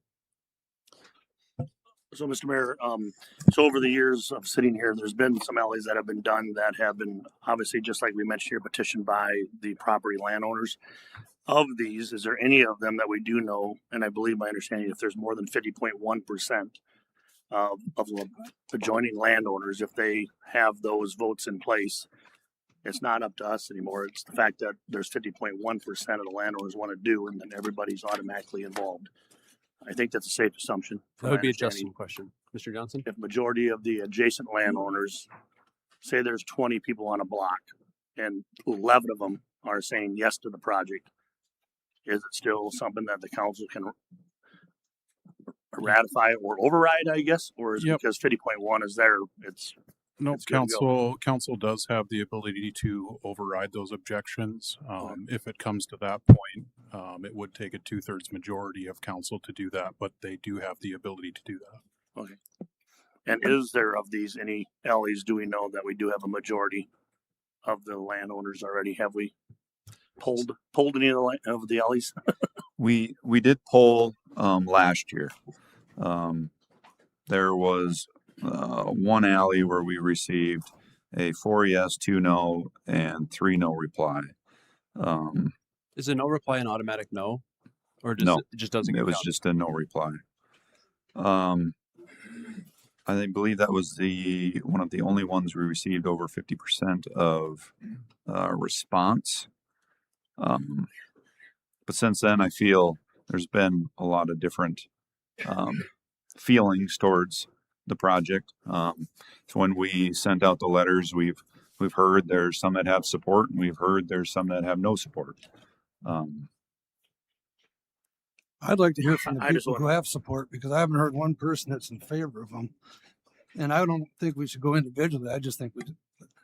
So, Mr. Mayor, so over the years of sitting here, there's been some alleys that have been done that have been obviously, just like we mentioned here, petitioned by the property landowners. Of these, is there any of them that we do know? And I believe my understanding, if there's more than 50.1% of adjoining landowners, if they have those votes in place, it's not up to us anymore. It's the fact that there's 50.1% of the landowners want to do, and then everybody's automatically involved. I think that's a safe assumption. That would be a Justin question. Mr. Johnson? If majority of the adjacent landowners, say there's 20 people on a block and 11 of them are saying yes to the project, is it still something that the council can ratify or override, I guess? Or is it because 50.1 is there, No, it's good to go? council does have the ability to override those objections. If it comes to that point, it would take a 2/3 majority of council to do that, but they do have the ability to do that. Okay. And is there of these any alleys, do we know that we do have a majority of the landowners already? Have we polled any of the alleys? We did poll last year. There was one alley where we received a 4 yes, 2 no, and 3 no reply. Is a no reply an automatic no? Or does No, it just doesn't get it was counted? just a no reply. I believe that was one of the only ones we received over 50% of response. But since then, I feel there's been a lot of different feelings towards the project. So when we sent out the letters, we've heard there's some that have support, and we've heard there's some that have no support. I'd like to hear from the I just people who have support, because I haven't heard one person that's in favor of them. And I don't think we should go individually. I just think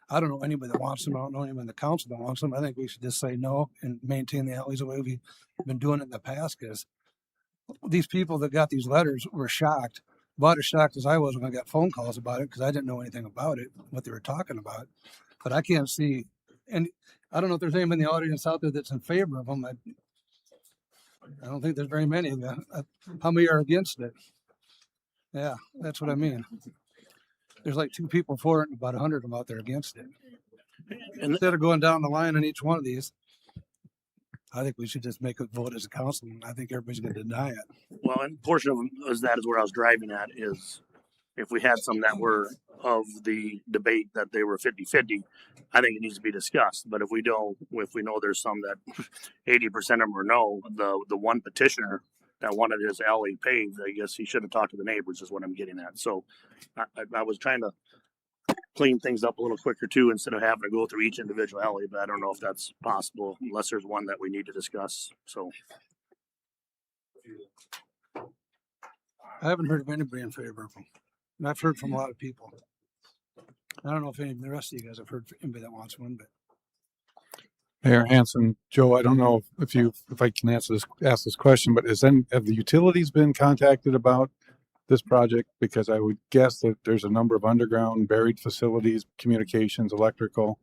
I don't know anybody that wants them. I don't know anyone in the council that wants them. I think we should just say no and maintain the alleys the way we've been doing it in the past, because these people that got these letters were shocked. About as shocked as I was when I got phone calls about it, because I didn't know anything about it, what they were talking about. But I can't see, and I don't know if there's anybody in the audience out there that's in favor of them. I don't think there's very many of them. How many are against it? Yeah, that's what I mean. There's like 2 people for it and about 100 of them out there against it. And instead of going down the line on each one of these, I think we should just make a vote as a council, and I think everybody's going to deny it. Well, and portion of that is where I was driving at, is if we had some that were of the debate that they were 50-50, I think it needs to be discussed. But if we know there's some that 80% of them are no, the one petitioner that wanted his alley paved, I guess he should have talked to the neighbors, is what I'm getting at. So I was trying to clean things up a little quicker too, instead of having to go through each individual alley, but I don't know if that's possible unless there's one that we need to discuss. So I haven't heard of anybody in favor of them, and I've heard from a lot of people. I don't know if any of the rest of you guys have heard from anybody that wants one, but Mayor Hanson, Joe, I don't know if I can ask this question, but have the utilities been contacted about this project? Because I would guess that there's a number of underground buried facilities, communications, electrical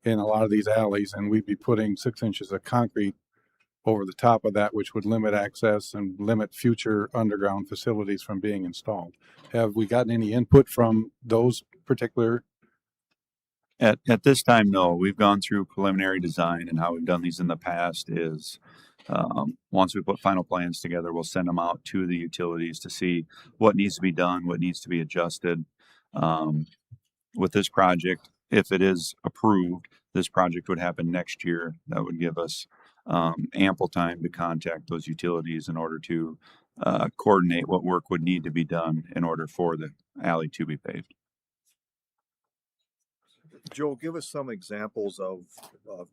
in a lot of these alleys, and we'd be putting 6 inches of concrete over the top of that, which would limit access and limit future underground facilities from being installed. Have we gotten any input from those particular? At this time, no. We've gone through preliminary design, and how we've done these in the past is once we put final plans together, we'll send them out to the utilities to see what needs to be done, what needs to be adjusted. With this project, if it is approved, this project would happen next year. That would give us ample time to contact those utilities in order to coordinate what work would need to be done in order for the alley to be paved. Joe, give us some examples of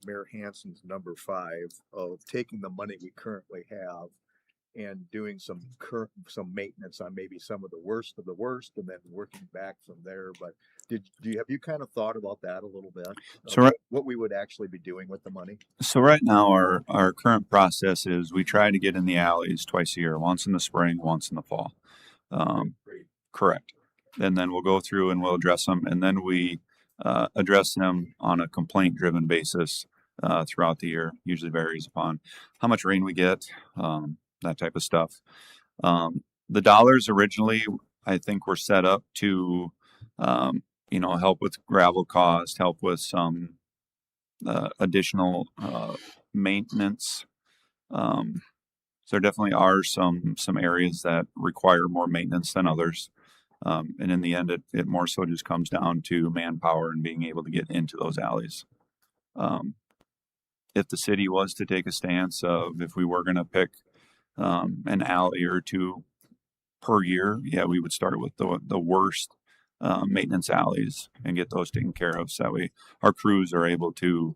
Mayor Hanson's number 5 of taking the money we currently have and doing some maintenance on maybe some of the worst, and then working back from there. But have you kind of thought about that a little bit? So what we would actually be doing with the money? So right now, our current process is we try to get in the alleys twice a year, once in the spring, once in the fall. Correct. And then we'll go through and we'll address them, and then we address them on a complaint-driven basis throughout the year. Usually varies upon how much rain we get, that type of stuff. The dollars originally, I think, were set up to, help with gravel cost, help with some additional maintenance. So there definitely are some areas that require more maintenance than others. And in the end, it more so just comes down to manpower and being able to get into those alleys. If the city was to take a stance of if we were going to pick an alley or two per year, yeah, we would start with the worst maintenance alleys and get those taken care of, so that way our crews are able to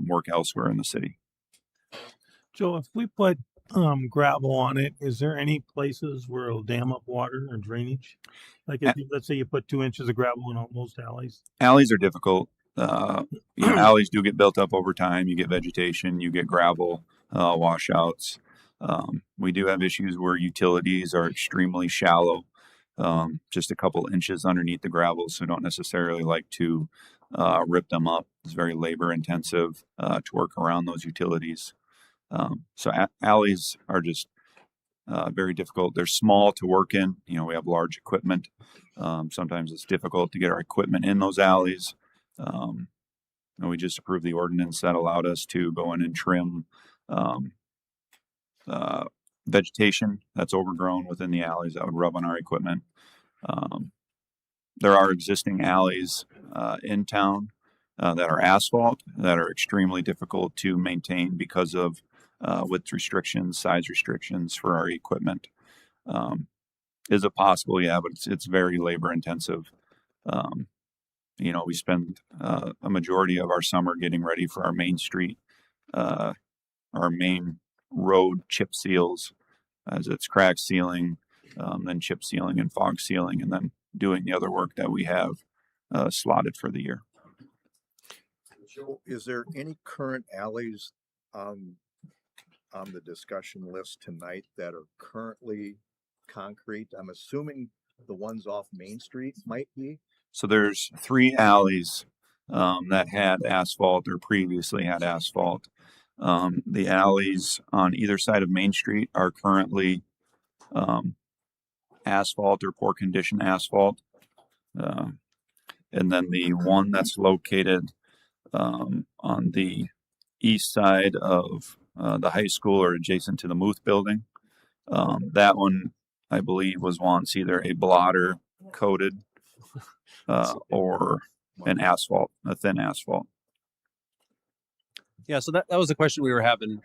work elsewhere in the city. Joe, if we put gravel on it, is there any places where it'll dam up water or drainage? Like let's say you put 2 inches of gravel in most alleys. Alleys are difficult. Alleys do get built up over time. You get vegetation, you get gravel washouts. We do have issues where utilities are extremely shallow, just a couple inches underneath the gravel, so don't necessarily like to rip them up. It's very labor intensive to work around those utilities. So alleys are just very difficult. They're small to work in. We have large equipment. Sometimes it's difficult to get our equipment in those alleys. And we just approved the ordinance that allowed us to go in and trim vegetation that's overgrown within the alleys that would rub on our equipment. There are existing alleys in town that are asphalt that are extremely difficult to maintain because of width restrictions, size restrictions for our equipment. Is it possible? Yeah, but it's very labor intensive. We spend a majority of our summer getting ready for our main street, our main road chip seals, as it's crack sealing, then chip sealing and fog sealing, and then doing the other work that we have slotted for the year. Joe, is there any current alleys on the discussion list tonight that are currently concrete? I'm assuming the ones off Main Street might be. So there's 3 alleys that had asphalt or previously had asphalt. The alleys on either side of Main Street are currently asphalt or poor condition asphalt. And then the one that's located on the east side of the high school or adjacent to the Muth building, that one, I believe, was once either a blotter coated or a thin asphalt. Yeah, so that was the question we were having.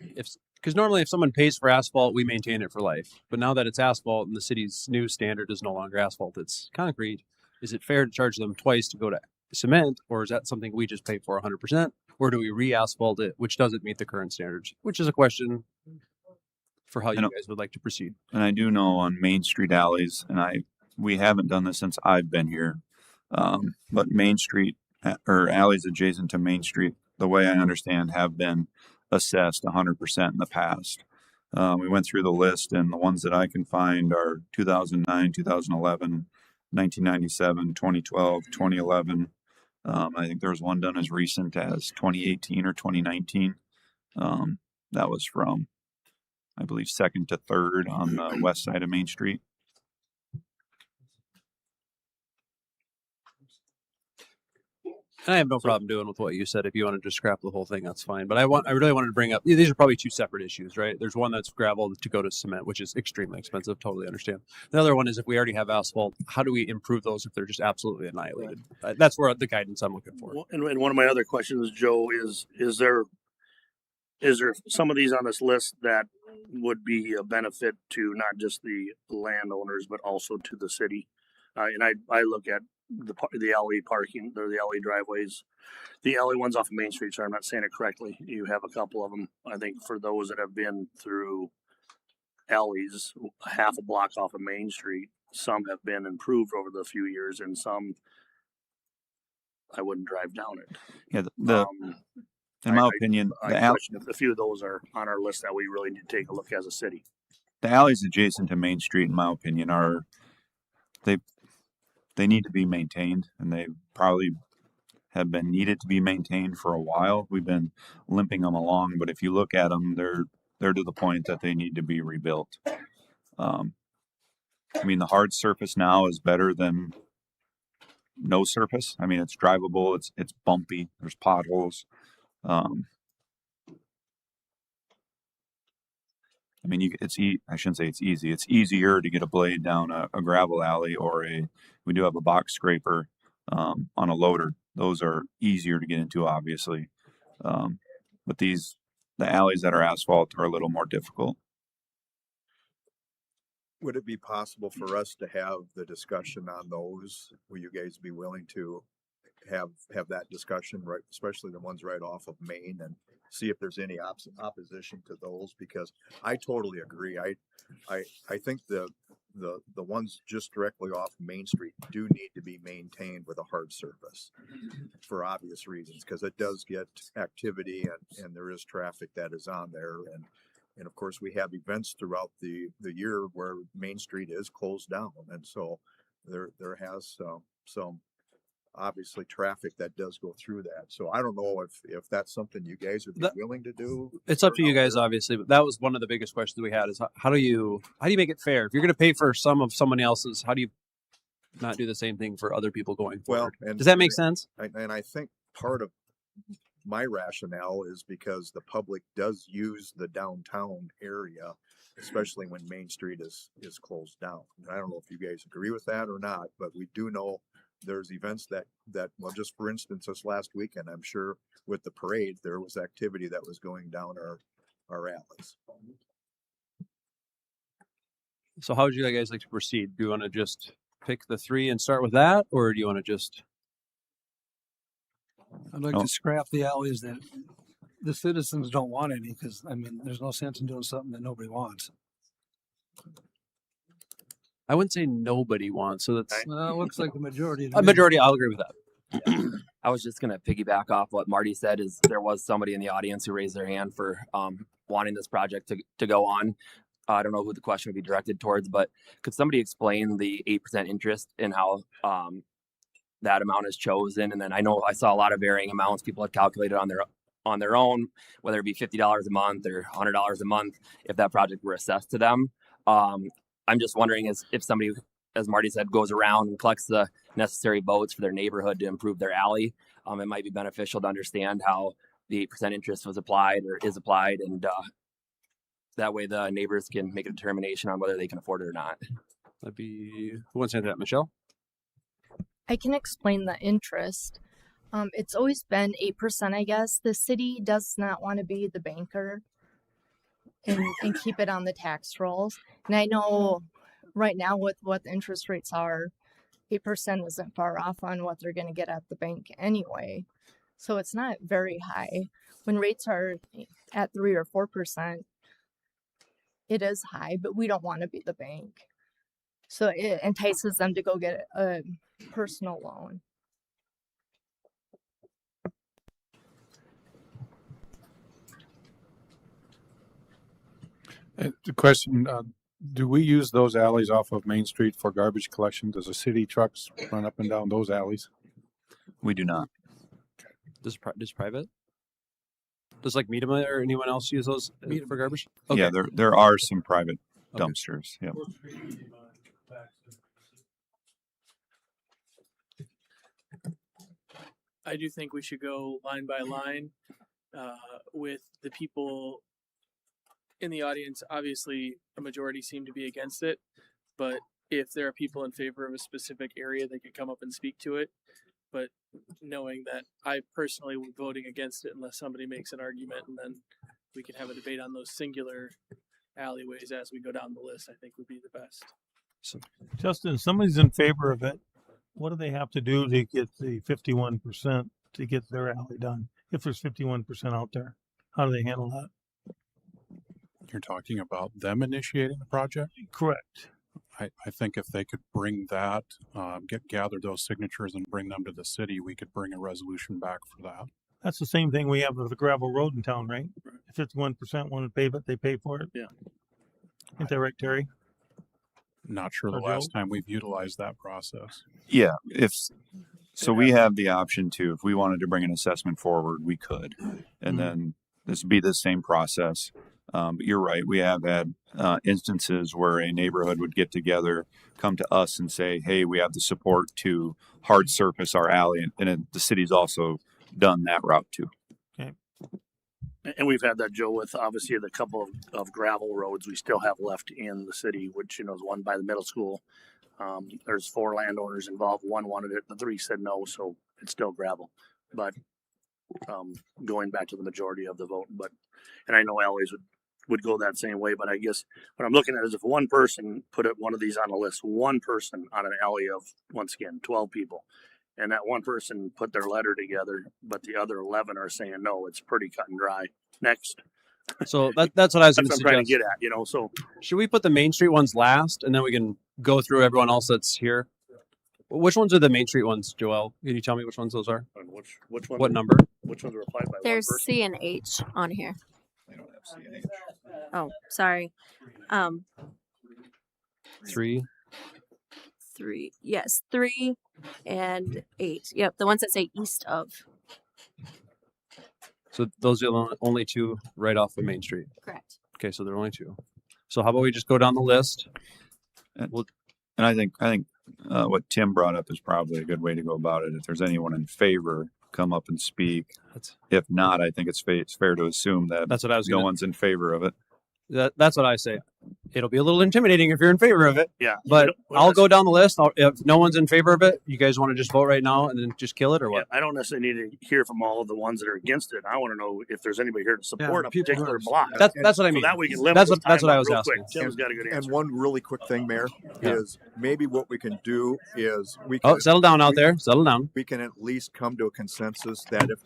Because normally if someone pays for asphalt, we maintain it for life. But now that it's asphalt and the city's new standard is no longer asphalt, it's concrete, is it fair to charge them twice to go to cement, or is that something we just pay for 100%? Or do we re-asphalt it, which doesn't meet the current standards? Which is a question for how you guys would like to proceed. And I do know on Main Street alleys, and we haven't done this since I've been here, but Main Street or alleys adjacent to Main Street the way I understand, have been assessed 100% in the past. We went through the list, and the ones that I can find are 2009, 2011, 1997, 2012, 2011. I think there was one done as recent as 2018 or 2019. That was from, I believe, 2nd to 3rd on the west side of Main Street. And I have no problem doing with what you said. If you want to just scrap the whole thing, that's fine. But I really wanted to bring up, these are probably two separate issues, right? There's one that's gravel to go to cement, which is extremely expensive. Totally understand. The other one is if we already have asphalt, how do we improve those if they're just absolutely annihilated? That's where the guidance I'm looking for. Well, and one of my other questions, Joe, is there some of these on this list that would be a benefit to not just the landowners but also to the city? And I look at the alley parking, or the alley driveways, the alley ones off of Main Street. Sorry, I'm not saying it correctly. You have a couple of them. I think for those that have been through alleys, half a block off of Main Street, some have been improved over the few years, and some I wouldn't drive down it. Yeah, in my opinion, I question if a few of those are on our list that we really need to take a look as a city. The alleys adjacent to Main Street, in my opinion, they need to be maintained, and they probably have been needed to be maintained for a while. We've been limping them along, but if you look at them, they're to the point that they need to be rebuilt. I mean, the hard surface now is better than no surface. I mean, it's drivable, it's bumpy, there's potholes. I mean, I shouldn't say it's easy. It's easier to get a blade down a gravel alley, or we do have a box scraper on a loader. Those are easier to get into, obviously. But the alleys that are asphalt are a little more difficult. Would it be possible for us to have the discussion on those? Will you guys be willing to have that discussion, right, especially the ones right off of Main, and see if there's any opposition to those? Because I totally agree. I think the ones just directly off Main Street do need to be maintained with a hard surface for obvious reasons, because it does get activity and there is traffic that is on there, and of course we have events throughout the year where Main Street is closed down, and so there has some obviously traffic that does go through that. So I don't know if that's something you guys would be willing to do. It's up to you guys, obviously, but that was one of the biggest questions we had: is how do you make it fair? If you're going to pay for some of someone else's, how do you not do the same thing for other people going forward? Does that make sense? And I think part of my rationale is because the public does use the downtown area, especially when Main Street is closed down. And I don't know if you guys agree with that or not, but we do know there's events that well, just for instance, this last weekend, I'm sure with the parade, there was activity that was going down our alleys. So how would you guys like to proceed? Do you want to just pick the three and start with that, or do you want to just? I'd like to scrap the alleys that the citizens don't want any, because I mean, there's no sense in doing something that nobody wants. I wouldn't say nobody wants. So that's looks like the majority. A majority. I'll agree with that. I was just going to piggyback off what Marty said. Is there was somebody in the audience who raised their hand for wanting this project to go on. I don't know who the question would be directed towards, but could somebody explain the 8% interest and how that amount is chosen? And then I know I saw a lot of varying amounts people had calculated on their own, whether it be $50 a month or $100 a month if that project were assessed to them. I'm just wondering if somebody, as Marty said, goes around and collects the necessary votes for their neighborhood to improve their alley, it might be beneficial to understand how the 8% interest was applied or is applied, and that way the neighbors can make a determination on whether they can afford it or not. That'd be, who wants to answer that, Michelle? I can explain the interest. It's always been 8%, I guess. The city does not want to be the banker and keep it on the tax rolls. And I know right now with what the interest rates are, 8% isn't far off on what they're going to get at the bank anyway. So it's not very high. When rates are at 3 or 4%, it is high, but we don't want to be the bank. So it entices them to go get a personal loan. The question, do we use those alleys off of Main Street for garbage collection? Does the city trucks run up and down those alleys? We do not. Does private? Does like Medema or anyone else use those for garbage? Okay. Yeah, there are some private dumpsters. Yep. I do think we should go line by line with the people in the audience. Obviously, a majority seem to be against it, but if there are people in favor of a specific area, they could come up and speak to it. But knowing that I personally will be voting against it unless somebody makes an argument, and then we can have a debate on those singular alleyways as we go down the list, I think would be the best. Justin, somebody's in favor of it. What do they have to do to get the 51% to get their alley done? If there's 51% out there, how do they handle that? You're talking about them initiating the project? Correct. I think if they could bring that, gather those signatures and bring them to the city, we could bring a resolution back for that. That's the same thing we have with the gravel road in town, right? 51% want to pave it, they pay for it. Yeah. Isn't that right, Terry? Not sure the Or last Joe? time we've utilized that process. Yeah, so we have the option to, if we wanted to bring an assessment forward, we could, and then this would be the same process. But you're right, we have had instances where a neighborhood would get together, come to us and say, hey, we have the support to hard surface our alley, and the city's also done that route too. And we've had that, Joe, with obviously the couple of gravel roads we still have left in the city, which, is one by the middle school. There's 4 landowners involved. 1 wanted it, the 3 said no, so it's still gravel. But going back to the majority of the vote, and I know alleys would go that same way, but I guess what I'm looking at is if one person put one of these on a list, one person on an alley of, once again, 12 people, and that one person put their letter together, but the other 11 are saying, no, it's pretty cut and dry. Next. So that's what I was going to That's what I'm trying suggest. to get at, so. Should we put the Main Street ones last, and then we can go through everyone else that's here? Which ones are the Main Street ones, Joel? Can you tell me which ones those are? And which one? What number? Which ones are applied by There's one person? C and H on here. Oh, sorry. 3. 3. Yes, 3 and 8. Yep, the ones that say east of. So those are the only 2 right off of Main Street. Correct. Okay, so there are only 2. So how about we just go down the list? And I think what Tim brought up is probably a good way to go about it. If there's anyone in favor, come up and speak. If not, I think it's fair to assume that That's what I was no gonna- one's in favor of it. That's what I say. It'll be a little intimidating if you're in favor of it. Yeah. But I'll go down the list. If no one's in favor of it, you guys want to just vote right now and then just kill it, or what? I don't necessarily need to hear from all of the ones that are against it. I want to know if there's anybody here to support a people particular are- block. That's what I mean. So that we can limit That's the what time I up was real asking. quick. Tim's got a good answer. And one really quick thing, Mayor, Yeah. is maybe what we can do is we can. Oh, settle down out there. Settle down. We can at least come to a consensus that if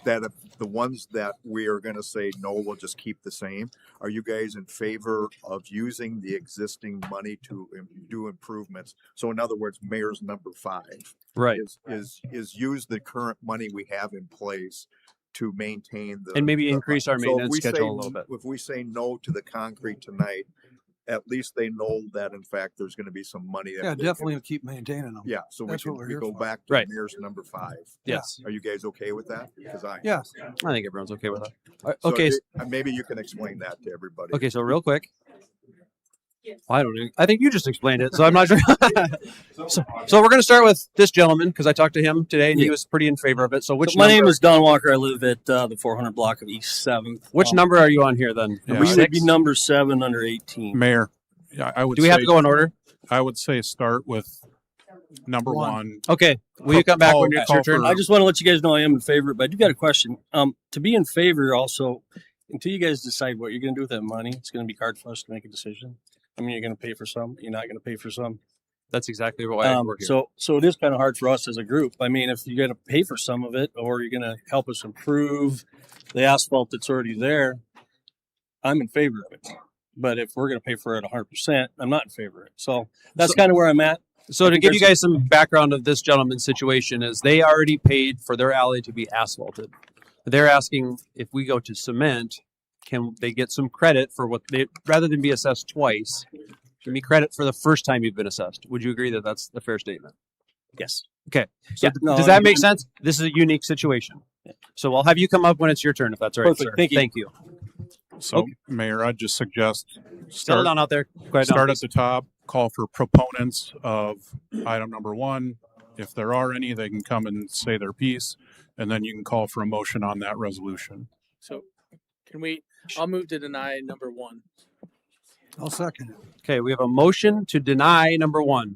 the ones that we are going to say no, we'll just keep the same. Are you guys in favor of using the existing money to do improvements? So in other words, Mayor's number 5, Right. is use the current money we have in place to maintain the And maybe increase our so if maintenance we say- schedule a little bit. If we say no to the concrete tonight, at least they know that in fact there's going to be some money. Yeah, definitely keep maintaining them. Yeah, so That's we what we're can here go for. back to Right. Mayor's number 5. Yes. Are you guys okay with that? Because Yes. I think everyone's okay with that. So Okay. maybe you can explain that to everybody. Okay, so real quick. I don't know. I think you just explained it, so I'm not sure. so we're going to start with this gentleman because I talked to him today and he was pretty in favor of it. So which my name number- is Don Walker. I live at the 400 block of East 7th. Which number are you on here then? Number We would 6? be number 7 under 18. Mayor, yeah, I would. Do we have say- to go in order? I would say start with number 1. Okay. Will you come back when it's your turn? I just want to let you guys know I am in favor, but I do got a question. To be in favor also, until you guys decide what you're going to do with that money, it's going to be hard for us to make a decision. I mean, you're going to pay for some, you're not going to pay for some. That's exactly why I work here. So it is kind of hard for us as a group. I mean, if you're going to pay for some of it, or you're going to help us improve the asphalt that's already there, I'm in favor of it. But if we're going to pay for it 100%, I'm not in favor of it. So that's kind of where I'm at. So to give you guys some background of this gentleman's situation is they already paid for their alley to be asphalted. They're asking if we go to cement, can they get some credit for what they, rather than be assessed twice, give me credit for the first time you've been assessed. Would you agree that that's a fair statement? Yes. Okay. So Yeah, no, does that make sense? This is a unique situation. So I'll have you come up when it's your turn, if that's all right, Perfect. sir. Thank you. So, Mayor, I'd just suggest Settle down out there. Go ahead, start Don. at the top, call for proponents of item number 1. If there are any, they can come and say their piece, and then you can call for a motion on that resolution. So can we, I'll move to deny number 1. I'll second it. Okay, we have a motion to deny number 1,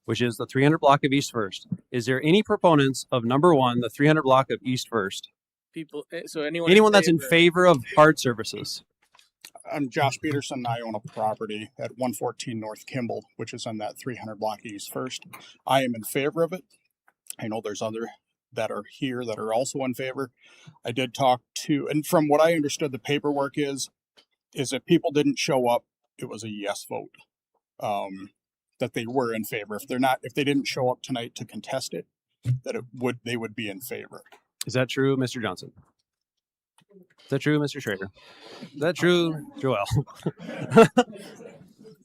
which is the 300 block of East First. Is there any proponents of number 1, the 300 block of East First? People, so anyone, Anyone that's in favor of hard services? I'm Josh Peterson. I own a property at 114 North Kimball, which is on that 300 block East First. I am in favor of it. I know there's other that are here that are also in favor. I did talk to, and from what I understood, the paperwork is if people didn't show up, it was a yes vote. That they were in favor. If they didn't show up tonight to contest it, they would be in favor. Is that true, Mr. Johnson? Is that true, Mr. Schrader? Is that true, Joel?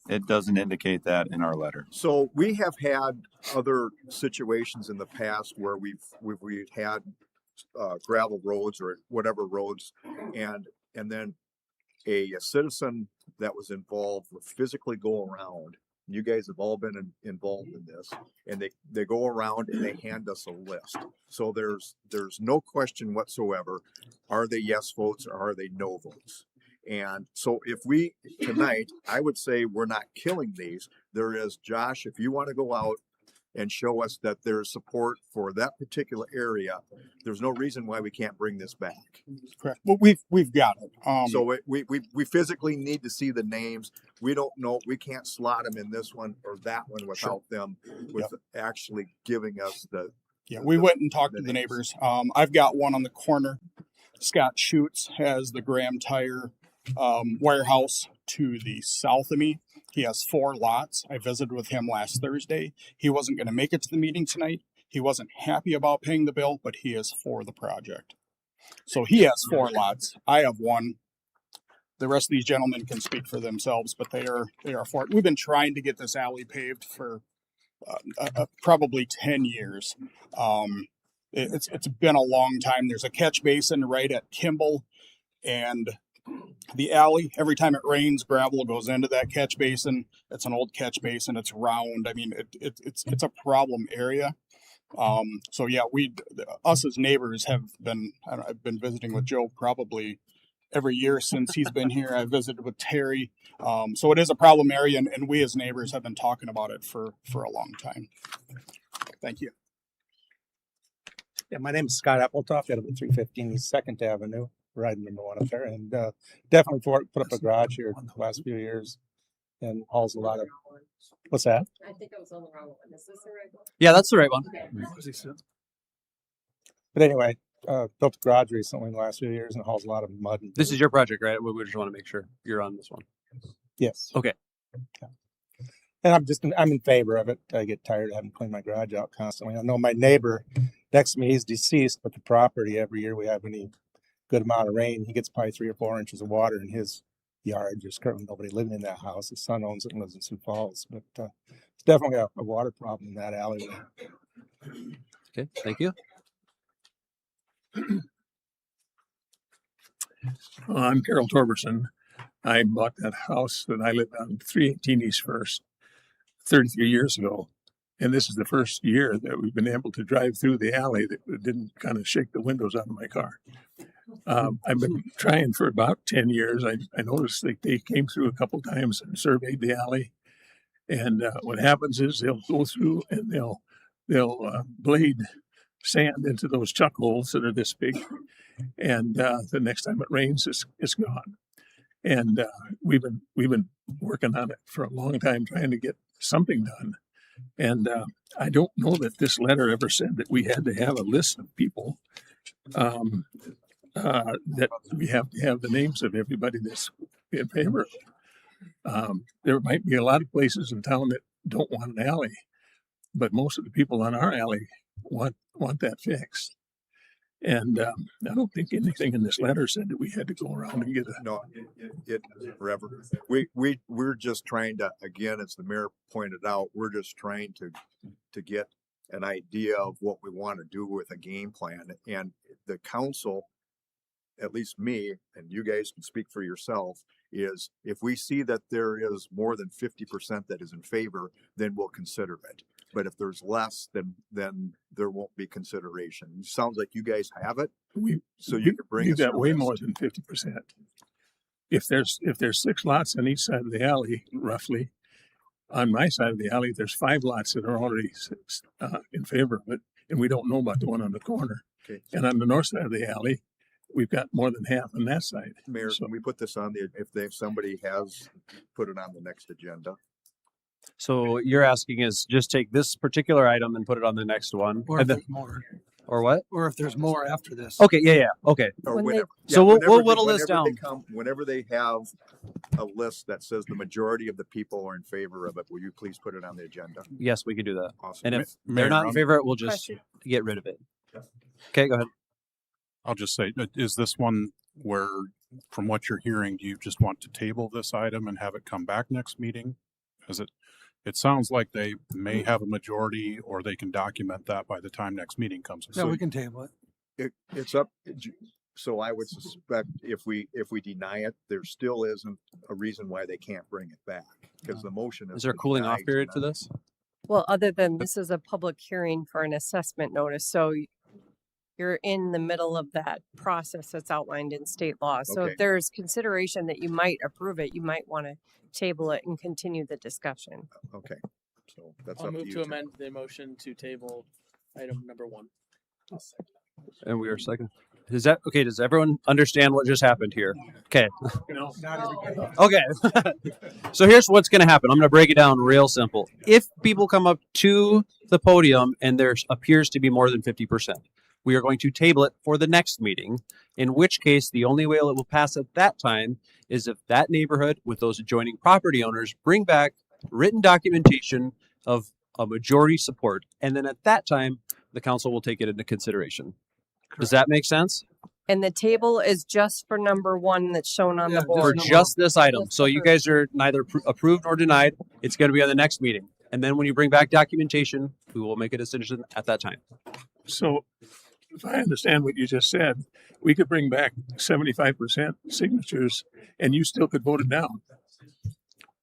It doesn't indicate that in our letter. So we have had other situations in the past where we've had gravel roads or whatever roads, and then a citizen that was involved would physically go around. You guys have all been involved in this, and they go around and they hand us a list. So there's no question whatsoever. Are they yes votes or are they no votes? And so if we tonight, I would say we're not killing these. There is, Josh, if you want to go out and show us that there's support for that particular area, there's no reason why we can't bring this back. Correct. Well, we've got it. So we physically need to see the names. We don't know. We can't slot them in this one or that one without them actually giving us the. Yeah, we went and talked to the neighbors. I've got one on the corner. Scott Schutz has the Graham Tire warehouse to the south of me. He has 4 lots. I visited with him last Thursday. He wasn't going to make it to the meeting tonight. He wasn't happy about paying the bill, but he is for the project. So he has 4 lots. I have 1. The rest of these gentlemen can speak for themselves, but they are for it. We've been trying to get this alley paved for probably 10 years. It's been a long time. There's a catch basin right at Kimball and the alley. Every time it rains, gravel goes into that catch basin. It's an old catch basin. It's round. I mean, it's a problem area. So yeah, us as neighbors have been. I've been visiting with Joe probably every year since he's been here. I visited with Terry. So it is a problem area, and we as neighbors have been talking about it for a long time. Thank you. Yeah, my name is Scott Appletoft. I live at 315 East 2nd Avenue, riding number 1 up there, and definitely put up a garage here the last few years, and hauls a lot of. What's that? I think I was on the wrong one. Is this the right one? Yeah, that's the right one. Okay. But anyway, built a garage recently in the last few years, and hauls a lot of mud. And This is your project, right? We just want to make sure you're on this one. Yes. Okay. And I'm in favor of it. I get tired of having to clean my garage out constantly. I know my neighbor next to me, he's deceased, but the property, every year we have any good amount of rain, he gets probably 3 or 4 inches of water in his yard. There's currently nobody living in that house. His son owns it and lives in Sioux Falls, but it's definitely a water problem in that alley. Okay, thank you. I'm Carol Torberson. I bought that house that I lived on 318 East First 33 years ago. And this is the first year that we've been able to drive through the alley that didn't kind of shake the windows out of my car. I've been trying for about 10 years. I noticed that they came through a couple times and surveyed the alley. And what happens is they'll go through and they'll blade sand into those chuck holes that are this big. And the next time it rains, it's gone. And we've been working on it for a long time, trying to get something done. And I don't know that this letter ever said that we had to have a list of people, that we have to have the names of everybody that's in favor of. There might be a lot of places in town that don't want an alley, but most of the people on our alley want that fixed. And I don't think anything in this letter said that we had to go around and get a. No, it forever. We're just trying to, again, as the mayor pointed out, we're just trying to get an idea of what we want to do with a game plan. And the council, at least me, and you guys can speak for yourself, is if we see that there is more than 50% that is in favor, then we'll consider it. But if there's less, then there won't be consideration. Sounds like you guys have it. So you can bring We've us a got way list. more than 50%. If there's 6 lots on each side of the alley, roughly, on my side of the alley, there's 5 lots that are already in favor of it, and we don't know about the one on the corner. Okay. And on the north side of the alley, we've got more than half on that side. Mayor, can we put this on if somebody has put it on the next agenda? So you're asking is just take this particular item and put it on the next one, Or and if then, there's more. or what? Or if there's more after this. Okay, yeah, okay. Or When they- whenever. So we'll whenever whittle this whenever they down. whenever they have a list that says the majority of the people are in favor of it, will you please put it on the agenda? Yes, we can do that. Awesome. And if Mayor, they're not in I'm- favor, we'll just Question. get rid of it. Okay, go ahead. I'll just say, is this one where, from what you're hearing, do you just want to table this item and have it come back next meeting? Because it sounds like they may have a majority, or they can document that by the time next meeting comes. Yeah, we can table it. It's up. So I would suspect if we deny it, there still isn't a reason why they can't bring it back, because the motion is. Is there a to cooling off deny period for tonight. this? Well, other than this is a public hearing for an assessment notice, so you're in the middle of that process that's outlined in state law. So Okay. if there's consideration that you might approve it, you might want to table it and continue the discussion. Okay, so that's I'll up to move you. to Tim. amend the motion to table item number 1. And we are second. Is that okay? Does everyone understand what just happened here? Okay. No, not everybody. Okay. So here's what's going to happen. I'm going to break it down real simple. If people come up to the podium and there appears to be more than 50%, we are going to table it for the next meeting, in which case the only way it will pass at that time is if that neighborhood with those adjoining property owners bring back written documentation of a majority support. And then at that time, the council will take it into consideration. Does that make sense? And the table is just for number 1 that's shown on the For board. just this item. Just So you approved. guys are neither approved nor denied. It's going to be on the next meeting. And then when you bring back documentation, we will make a decision at that time. So if I understand what you just said, we could bring back 75% signatures and you still could vote it down.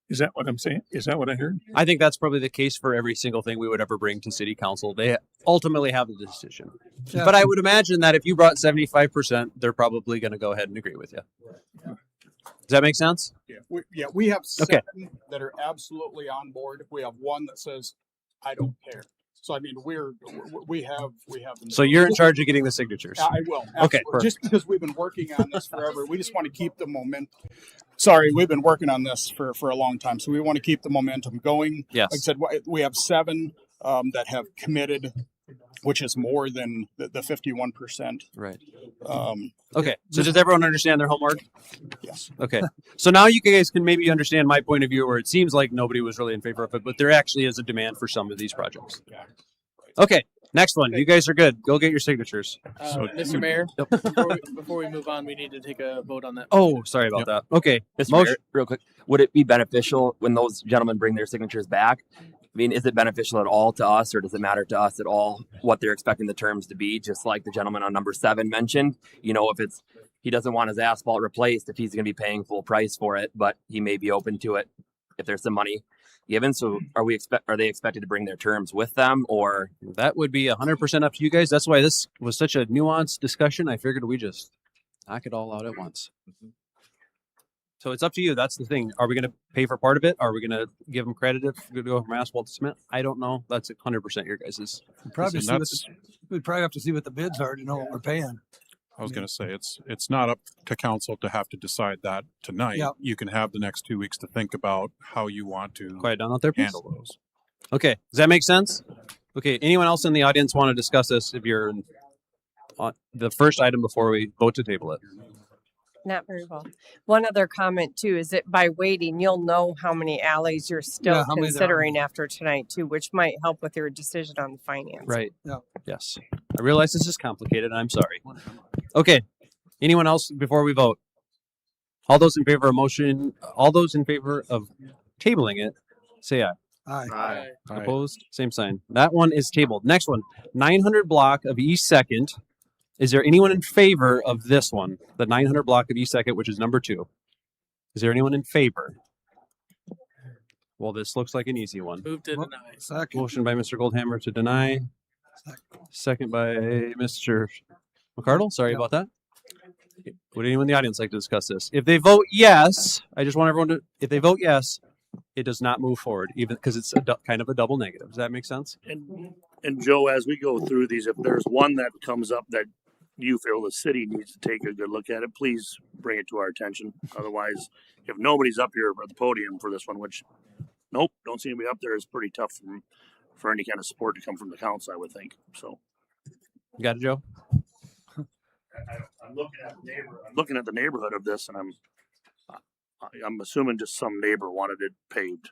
Is that what I'm saying? Is that what I heard? I think that's probably the case for every single thing we would ever bring to city council. They ultimately have the decision. Yeah. But I would imagine that if you brought 75%, they're probably going to go ahead and agree with you. Does that make sense? Yeah, we have Okay. 7 that are absolutely on board. We have 1 that says, I don't care. So I mean, we have. So you're in charge of getting the signatures. I will. Okay, absolutely. Just because we've been working on this forever, we just want to keep the momentum. Sorry, we've been working on this for a long time, so we want to keep the momentum going. Yes. Like I said, we have 7 that have committed, which is more than the 51%. Right. Um, Okay. So does everyone understand their homework? Yes. Okay. So now you guys can maybe understand my point of view, where it seems like nobody was really in favor of it, but there actually is a demand for some of these projects. Okay. Next one. You guys are good. Go get your signatures. Mr. Mayor, before we move on, we need to take a vote on that. Oh, sorry about that. Okay. Mr. Motion. Mayor, real quick, would it be beneficial when those gentlemen bring their signatures back? I mean, is it beneficial at all to us, or does it matter to us at all what they're expecting the terms to be? Just like the gentleman on number 7 mentioned, if he doesn't want his asphalt replaced, if he's going to be paying full price for it, but he may be open to it if there's some money given. So are they expected to bring their terms with them, or? That would be 100% up to you guys. That's why this was such a nuanced discussion. I figured we just knock it all out at once. So it's up to you. That's the thing. Are we going to pay for part of it? Are we going to give them credit if we go from asphalt to cement? I don't know. That's 100% your guys'. We'd probably have to see what the bids are to know what we're paying. I was going to say, it's not up to council to have to decide that tonight. Yep. You can have the next 2 weeks to think about how you want to Quiet down out there, please. handle those. Okay. Does that make sense? Okay. Anyone else in the audience want to discuss this if you're on the first item before we vote to table it? Not very well. One other comment too is that by waiting, you'll know how many alleys you're still Yeah, how many there are. considering after tonight too, which might help with your decision on the finance. Right. Yeah. Yes. I realize this is complicated. I'm sorry. Okay. Anyone else before we vote? All those in favor of all those in favor of tabling it, say aye. Aye. Opposed? Same sign. That one is tabled. Next one, 900 block of East 2nd. Is there anyone in favor of this one? The 900 block of East 2nd, which is number 2. Is there anyone in favor? Well, this looks like an easy one. Move to deny. Second. Motion by Mr. Goldhammer to deny. Second by Mr. McCardle. Sorry about that. Would anyone in the audience like to discuss this? If they vote yes, I just want everyone to, if they vote yes, it does not move forward, even because it's kind of a double negative. Does that make sense? And Joe, as we go through these, if there's one that comes up that you feel the city needs to take a good look at it, please bring it to our attention. Otherwise, if nobody's up here at the podium for this one, which nope, don't see anybody up there, is pretty tough for any kind of support to come from the council, I would think. So You got it, Joe? I'm looking at the neighborhood of this, and I'm assuming just some neighbor wanted it paved.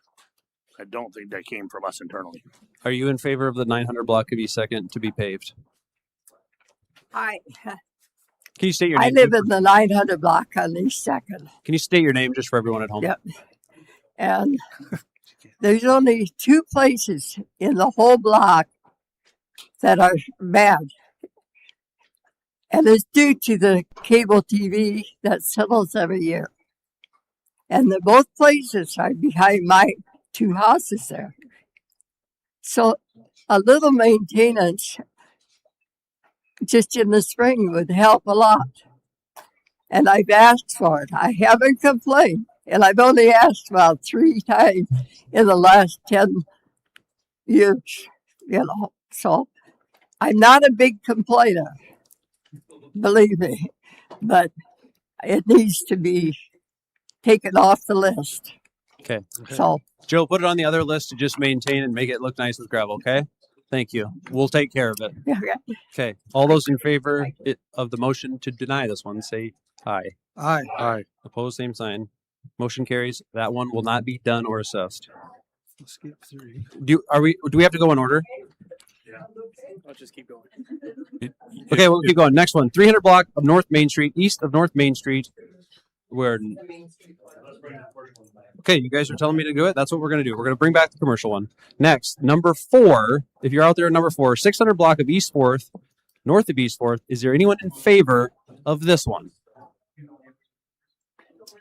I don't think that came from us internally. Are you in favor of the 900 block of East 2nd to be paved? Hi. Can you state your I name? live in the 900 block on East 2nd. Can you state your name just for everyone at home? Yep. And there's only 2 places in the whole block that are bad. And it's due to the cable TV that settles every year. And both places are behind my 2 houses there. So a little maintenance just in the spring would help a lot. And I've asked for it. I haven't complained. And I've only asked about 3 times in the last 10 years, So I'm not a big complainer, believe me, but it needs to be taken off the list. Okay. So Joe, put it on the other list to just maintain and make it look nice with gravel, okay? Thank you. We'll take care of it. Okay. All those in favor of the motion to deny this one, say aye. Aye. Aye. Opposed, same sign. Motion carries. That one will not be done or assessed. Skip 3. Do we have to go in order? I'll just keep going. Okay, we'll keep going. Next one, 300 block of North Main Street, east of North Main Street. Okay, you guys are telling me to do it. That's what we're going to do. We're going to bring back the commercial one. Next, number 4. If you're out there at number 4, 600 block of East 4th, north of East 4th. Is there anyone in favor of this one?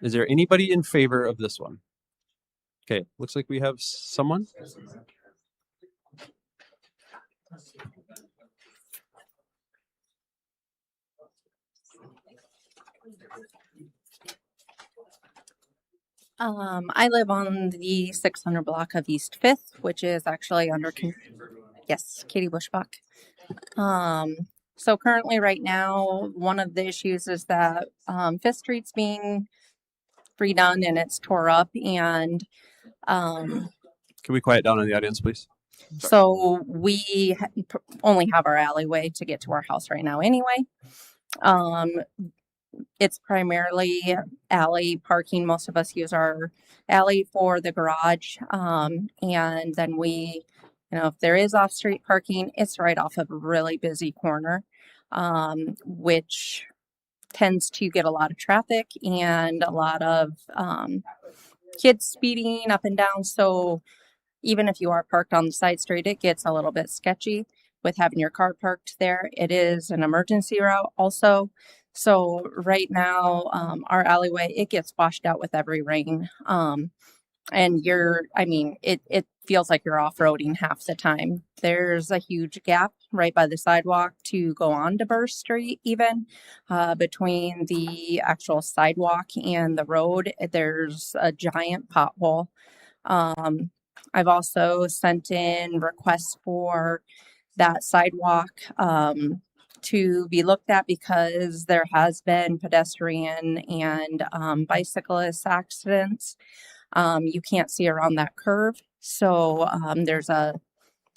Is there anybody in favor of this one? Okay, looks like we have someone. I live on the 600 block of East 5th, which is actually yes, Katie Bushbach. So currently right now, one of the issues is that 5th Street's being redone and it's tore up, and Can we quiet down in the audience, please? so we only have our alleyway to get to our house right now anyway. It's primarily alley parking. Most of us use our alley for the garage. And then we, if there is off-street parking, it's right off of a really busy corner, which tends to get a lot of traffic and a lot of kids speeding up and down. So even if you are parked on the side street, it gets a little bit sketchy with having your car parked there. It is an emergency route also. So right now, our alleyway, it gets washed out with every rain. And it feels like you're off-roading half the time. There's a huge gap right by the sidewalk to go on to Burr Street even. Between the actual sidewalk and the road, there's a giant pothole. I've also sent in requests for that sidewalk to be looked at because there has been pedestrian and bicyclist accidents. You can't see around that curve. So there's a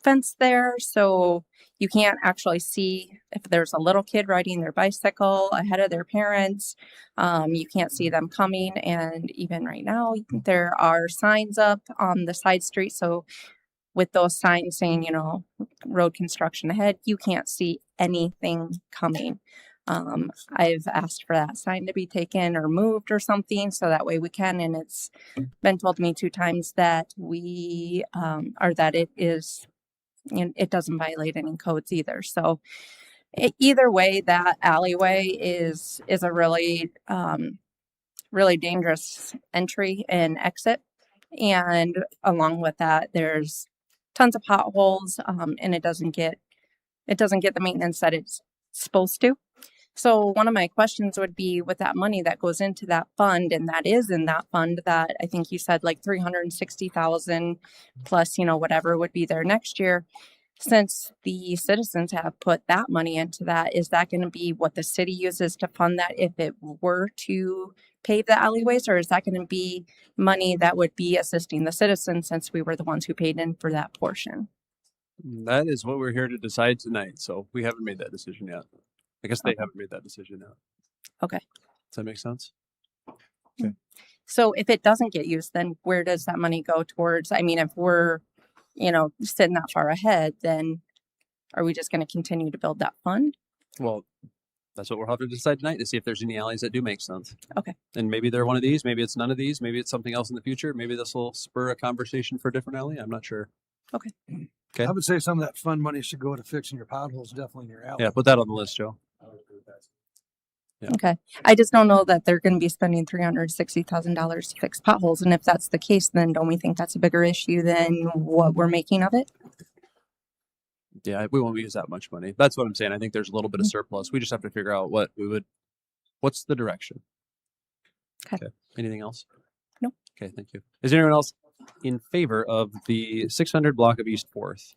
fence there. So you can't actually see if there's a little kid riding their bicycle ahead of their parents. You can't see them coming. And even right now, there are signs up on the side street. So with those signs saying, you know, road construction ahead, you can't see anything coming. I've asked for that sign to be taken or moved or something so that way we can. And it's been told to me 2 times that we, or that it is, you know, it doesn't violate any codes either. So either way, that alleyway is a really, really dangerous entry and exit. And along with that, there's tons of potholes, and it doesn't get the maintenance that it's supposed to. So one of my questions would be, with that money that goes into that fund, and that is in that fund, that I think you said like 360,000 plus, you know, whatever would be there next year. Since the citizens have put that money into that, is that going to be what the city uses to fund that if it were to pave the alleyways, or is that going to be money that would be assisting the citizens since we were the ones who paid in for that portion? That is what we're here to decide tonight. So we haven't made that decision yet. I guess they haven't made that decision yet. Okay. Does that make sense? So if it doesn't get used, then where does that money go towards? I mean, if we're, you know, sitting that far ahead, then are we just going to continue to build that fund? Well, that's what we'll have to decide tonight, to see if there's any alleys that do make sense. Okay. And maybe they're one of these, maybe it's none of these, maybe it's something else in the future. Maybe this will spur a conversation for a different alley. I'm not sure. Okay. Okay. I would say some of that fund money should go to fixing your potholes, definitely in your alley. Yeah, put that on the list, Joe. Yeah. Okay. I just don't know that they're going to be spending $360,000 to fix potholes. And if that's the case, then don't we think that's a bigger issue than what we're making of it? Yeah, we won't use that much money. That's what I'm saying. I think there's a little bit of surplus. We just have to figure out what's the direction. Okay. Anything else? No. Okay, thank you. Is there anyone else in favor of the 600 block of East 4th?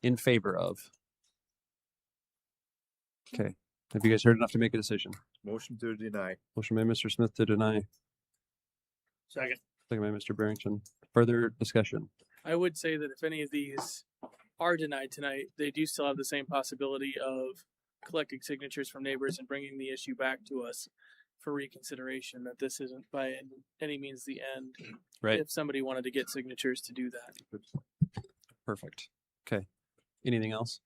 In favor of? Okay. Have you guys heard enough to make a decision? Motion to deny. Motion by Mr. Smith to deny. Second. Second by Mr. Barrington. Further discussion? I would say that if any of these are denied tonight, they do still have the same possibility of collecting signatures from neighbors and bringing the issue back to us for reconsideration. That this isn't by any means the end. Right. If somebody wanted to get signatures to do that. Perfect. Okay. Anything else?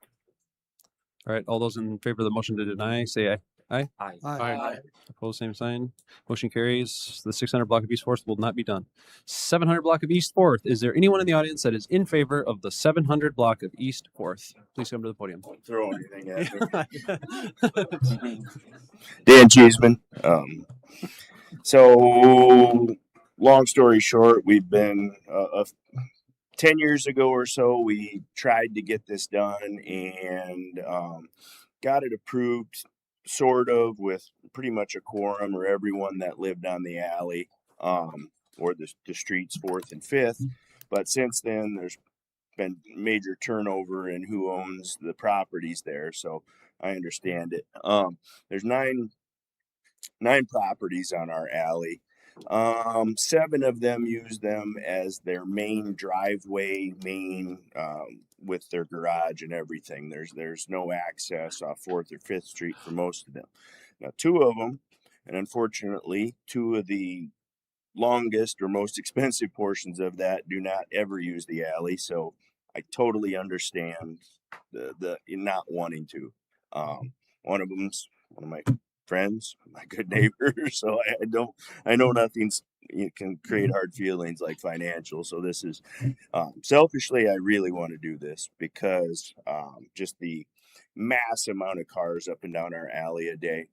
All right. All those in favor of the motion to deny, say aye. Aye. Aye. Aye. Opposed, same sign. Motion carries. The 600 block of East 4th will not be done. 700 block of East 4th. Is there anyone in the audience that is in favor of the 700 block of East 4th? Please come to the podium. Throw anything at me. Dan Cheeseman. So, long story short, we've been 10 years ago or so, we tried to get this done and got it approved, sort of, with pretty much a quorum or everyone that lived on the alley or the streets 4th and 5th. But since then, there's been major turnover in who owns the properties there. So I understand it. There's nine properties on our alley. 7 of them use them as their main driveway, with their garage and everything. There's no access off 4th or 5th Street for most of them. Now, 2 of them, and unfortunately, 2 of the longest or most expensive portions of that do not ever use the alley. So I totally understand the not wanting to. One of them's one of my friends, my good neighbor. So I know nothing's can create hard feelings like financial. So this is selfishly, I really want to do this because just the mass amount of cars up and down our alley a day.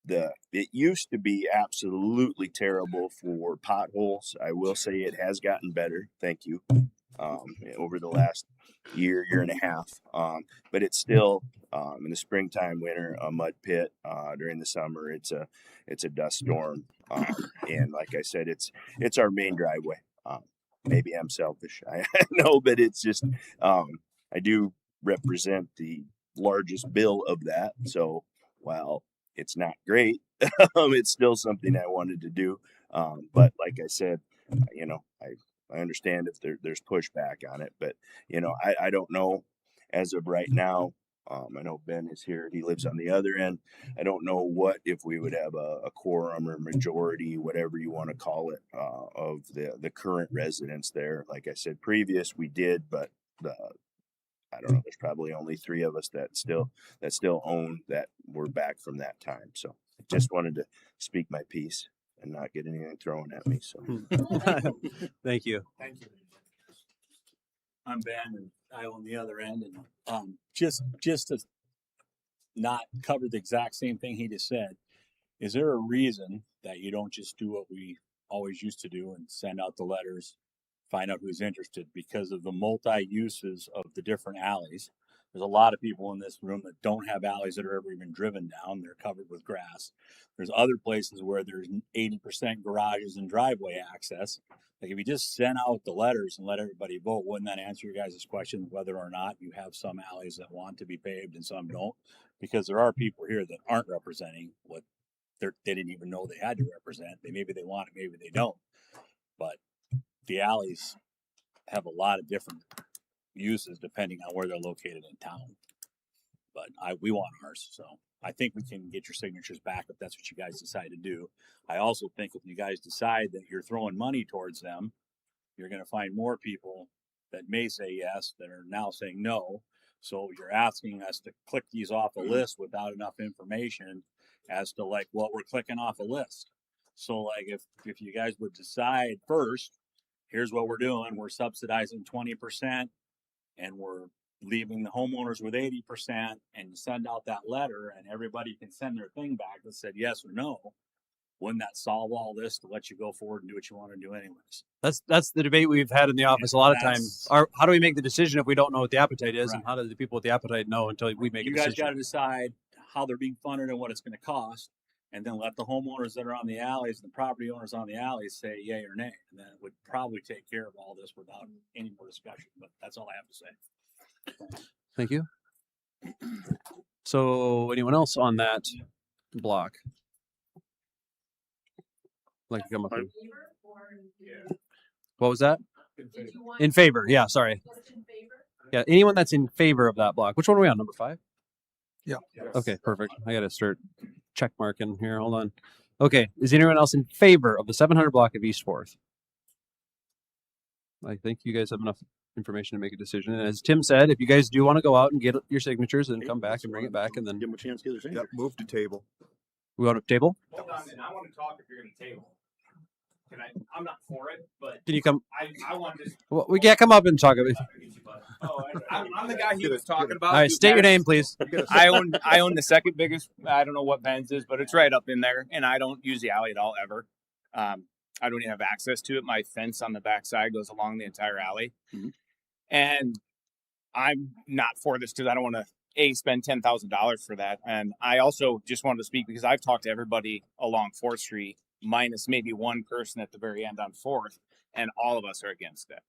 It used to be absolutely terrible for potholes. I will say it has gotten better. Thank you. Over the last year and a half. But it's still in the springtime, winter, a mud pit. During the summer, it's a dust storm. And like I said, it's our main driveway. Maybe I'm selfish. I know, but it's just I do represent the largest bill of that. So while it's not great, it's still something I wanted to do. But like I said, I understand if there's pushback on it, but I don't know as of right now. I know Ben is here. He lives on the other end. I don't know if we would have a quorum or majority, whatever you want to call it, of the current residents there. Like I said, previous we did, but I don't know. There's probably only 3 of us that still own that. We're back from that time. So just wanted to speak my piece and not get anything thrown at me. So Thank you. Thank you. I'm Ben, and I own the other end, and just to not cover the exact same thing he just said, is there a reason that you don't just do what we always used to do and send out the letters, find out who's interested? Because of the multi-uses of the different alleys, there's a lot of people in this room that don't have alleys that are ever even driven down. They're covered with grass. There's other places where there's 80% garages and driveway access. Like if you just sent out the letters and let everybody vote, wouldn't that answer your guys' question whether or not you have some alleys that want to be paved and some don't? Because there are people here that aren't representing what they didn't even know they had to represent. Maybe they want it, maybe they don't. But the alleys have a lot of different uses depending on where they're located in town. But we want ours, so I think we can get your signatures back if that's what you guys decide to do. I also think if you guys decide that you're throwing money towards them, you're going to find more people that may say yes that are now saying no. So you're asking us to click these off a list without enough information as to like what we're clicking off a list. So like if you guys would decide first, here's what we're doing. We're subsidizing 20% and we're leaving the homeowners with 80%, and you send out that letter and everybody can send their thing back that said yes or no. Wouldn't that solve all this to let you go forward and do what you want to do anyways? That's the debate we've had in the office a lot of times. How do we make the decision if we don't know what the appetite is, and how do the people with the appetite know until we make a You decision? guys got to decide how they're being funded and what it's going to cost, and then let the homeowners that are on the alleys and the property owners on the alleys say yay or nay, and then it would probably take care of all this without any more discussion. But that's all I have to say. Thank you. So, anyone else on that block? Like to come up? What was that? In favor. Yeah. Sorry. Yeah. Anyone that's in favor of that block. Which one are we on? Number 5? Yeah. Okay. Perfect. I got to start check marking here. Hold on. Okay. Is anyone else in favor of the 700 block of East 4th? I think you guys have enough information to make a decision. And as Tim said, if you guys do want to go out and get your signatures and come back and bring it back, and then give them a chance to get their signatures. Move to table. We want to table. Hold on, and I want to talk if you're going to table. Can I? I'm not for it, but Can you come? I want to. Well, we can't come up and talk about it. I'm the guy he was talking about. All right, state your name, please. I own the second biggest. I don't know what Ben's is, but it's right up in there, and I don't use the alley at all ever. I don't even have access to it. My fence on the backside goes along the entire alley, and I'm not for this because I don't want to spend $10,000 for that. And I also just wanted to speak because I've talked to everybody along 4th Street, minus maybe one person at the very end on 4th, and all of us are against it.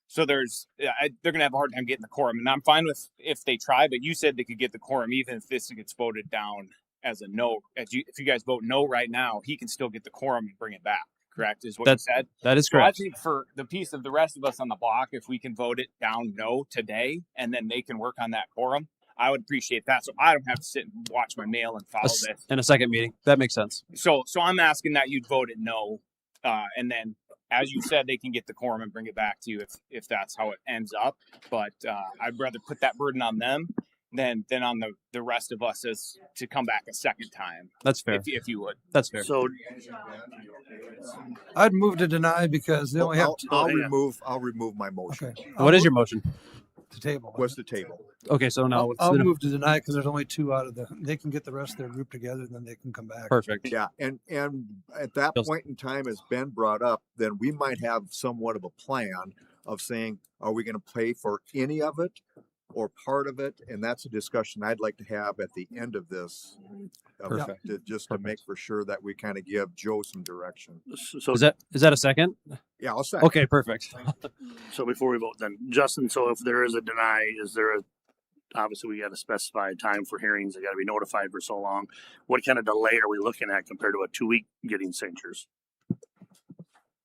So they're going to have a hard time getting the quorum, and I'm fine with if they try. But you said they could get the quorum even if this gets voted down as a no. If you guys vote no right now, he can still get the quorum and bring it back. Correct, is what you said? That is So correct. I think for the piece of the rest of us on the block, if we can vote it down no today, and then they can work on that quorum, I would appreciate that. So I don't have to sit and watch my mail and follow this. In a second meeting. That makes sense. So I'm asking that you'd vote it no, and then, as you said, they can get the quorum and bring it back to you if that's how it ends up. But I'd rather put that burden on them than on the rest of us as to come back a second time. That's fair. If you would. That's fair. So I'd move to deny because they only have. I'll remove my motion. Okay. What is your motion? To table. What's the table? Okay, so now I'll move to deny because there's only 2 out of they can get the rest of their group together and then they can come back. Perfect. Yeah, and at that point in time, as Ben brought up, then we might have somewhat of a plan of saying, are we going to pay for any of it or part of it? And that's a discussion I'd like to have at the end of this. Perfect. To make for sure that we kind of give Joe some direction. So is that a second? Yeah, I'll second. Okay, perfect. So before we vote, then Justin. So if there is a deny, is there obviously we got to specify time for hearings? They got to be notified for so long. What kind of delay are we looking at compared to a 2-week getting signatures?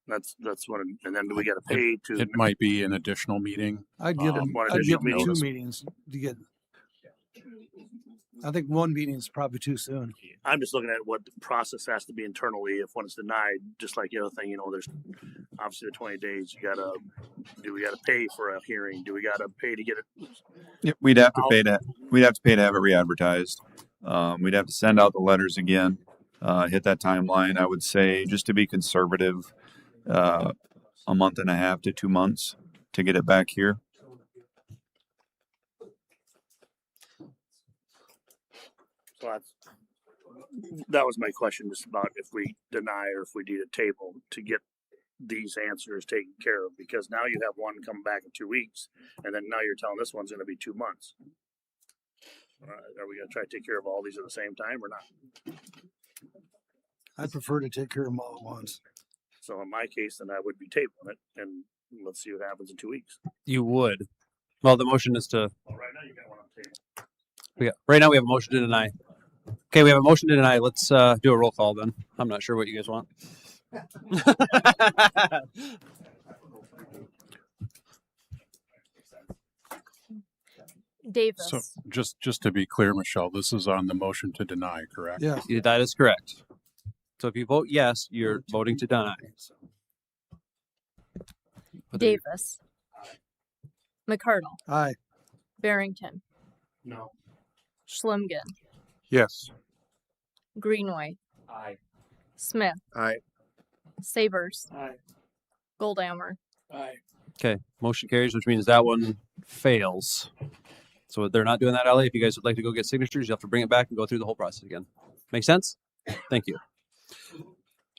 That's what. And then do we got to pay to? It might be an additional meeting. I'd give them, one I'd give additional them two meeting. meetings to get. I think one meeting is probably too soon. I'm just looking at what the process has to be internally if one is denied, just like the other thing, there's obviously the 20 days. Do we gotta pay for a hearing? Do we gotta pay to get it? Yep, we'd have to pay to have it re-advertised. We'd have to send out the letters again, hit that timeline. I would say, just to be conservative, a month and a half to 2 months to get it back here. So that was my question, just about if we deny or if we need a table to get these answers taken care of, because now you have one come back in 2 weeks, and then now you're telling this one's going to be 2 months. Are we going to try to take care of all these at the same time or not? I'd prefer to take care of them all at once. So in my case, then I would be tabling it, and let's see what happens in 2 weeks. You would. Well, the motion is to. Well, right now you got one on the table. Right now we have a motion to deny. Okay, we have a motion to deny. Let's do a roll call then. I'm not sure what you guys want. Davis. So just to be clear, Michelle, this is on the motion to deny, correct? Yeah. That is correct. So if you vote yes, you're voting to deny. Davis. McCardle. Aye. Barrington. No. Schlimgen. Yes. Greenway. Aye. Smith. Aye. Savers. Aye. Goldammer. Aye. Okay, motion carries, which means that one fails. So they're not doing that, Ellie. If you guys would like to go get signatures, you have to bring it back and go through the whole process again. Make sense? Thank you.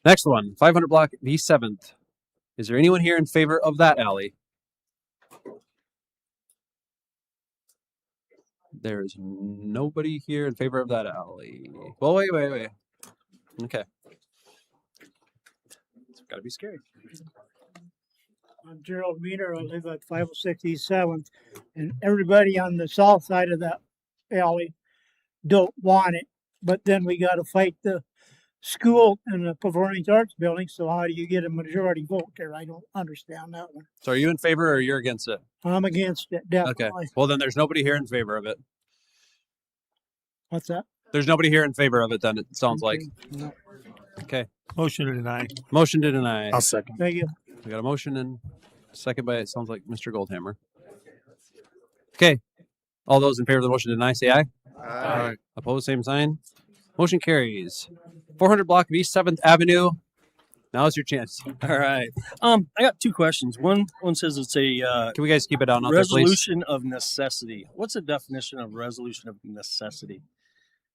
Next one, 500 block V7th. Is there anyone here in favor of that alley? There's nobody here in favor of that alley. Well, wait. Okay. It's gotta be scary. I'm Gerald Meter. I live at 506 East 7th, and everybody on the south side of that alley don't want it. But then we got to fight the school and the Performing Arts building. So how do you get a majority vote there? I don't understand that one. So are you in favor or you're against it? I'm against it, Okay. definitely. Well, then there's nobody here in favor of it. What's that? There's nobody here in favor of it, then it sounds like. No. Okay. Motion to deny. Motion to deny. I'll second. Thank you. We got a motion and second by, it sounds like Mr. Goldhammer. Okay. All those in favor of the motion to deny, say aye. Aye. Opposed, same sign. Motion carries. 400 block of East 7th Avenue. Now's your chance. All right. I got two questions. One says it's a Can we guys keep it down out there, please? resolution of necessity. What's the definition of resolution of necessity?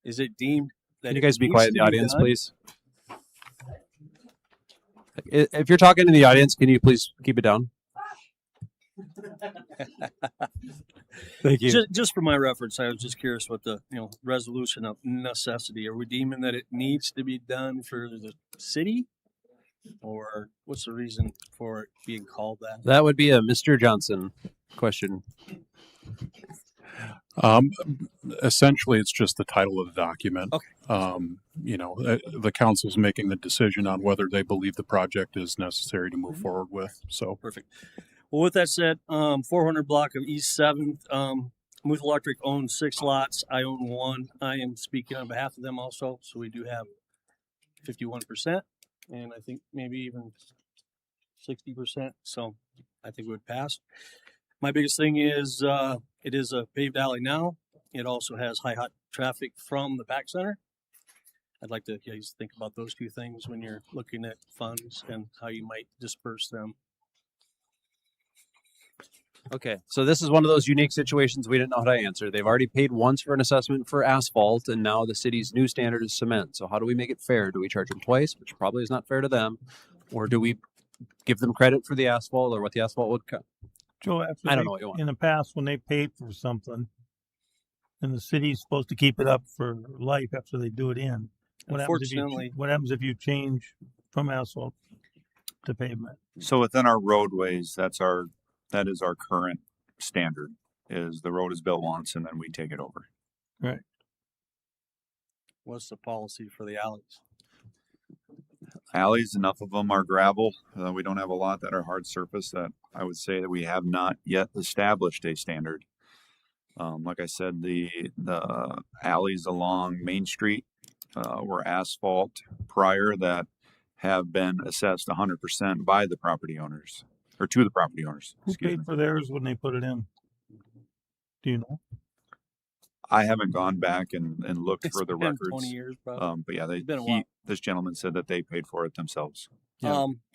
Is it deemed that Can you it guys be needs quiet in to the audience, done? please? If you're talking in the audience, can you please keep it down? Thank you. Just for my reference, I was just curious what the resolution of necessity. Are we deeming that it needs to be done for the city, or what's the reason for it being called that? That would be a Mr. Johnson question. Essentially, it's just the title of the document. Okay. The council's making the decision on whether they believe the project is necessary to move forward with. So Perfect. Well, with that said, 400 block of East 7th, Muth Electric owns 6 lots. I own 1. I am speaking on behalf of them also. So we do have 51%, and I think maybe even 60%. So I think it would pass. My biggest thing is it is a paved alley now. It also has hot traffic from the back center. I'd like to guys think about those two things when you're looking at funds and how you might disperse them. Okay, so this is one of those unique situations we didn't know how to answer. They've already paid once for an assessment for asphalt, and now the city's new standard is cement. So how do we make it fair? Do we charge them twice, which probably is not fair to them, or do we give them credit for the asphalt or what the asphalt would cut? Joe, I don't know what you want. in the past, when they paid for something, and the city's supposed to keep it up for life after they do it in, Unfortunately- what happens if you change from asphalt to pavement? So within our roadways, that is our current standard. Is the road is built once and then we take it over. Right. What's the policy for the alleys? Alleys, enough of them are gravel. We don't have a lot that are hard surface that I would say that we have not yet established a standard. Like I said, the alleys along Main Street were asphalt prior that have been assessed 100% by the property owners, or to the property owners. Who paid for theirs when they put it in? Do you know? I haven't gone back and looked It's for the been records. 20 years, probably. But yeah, It's been a while. this gentleman said that they paid for it themselves.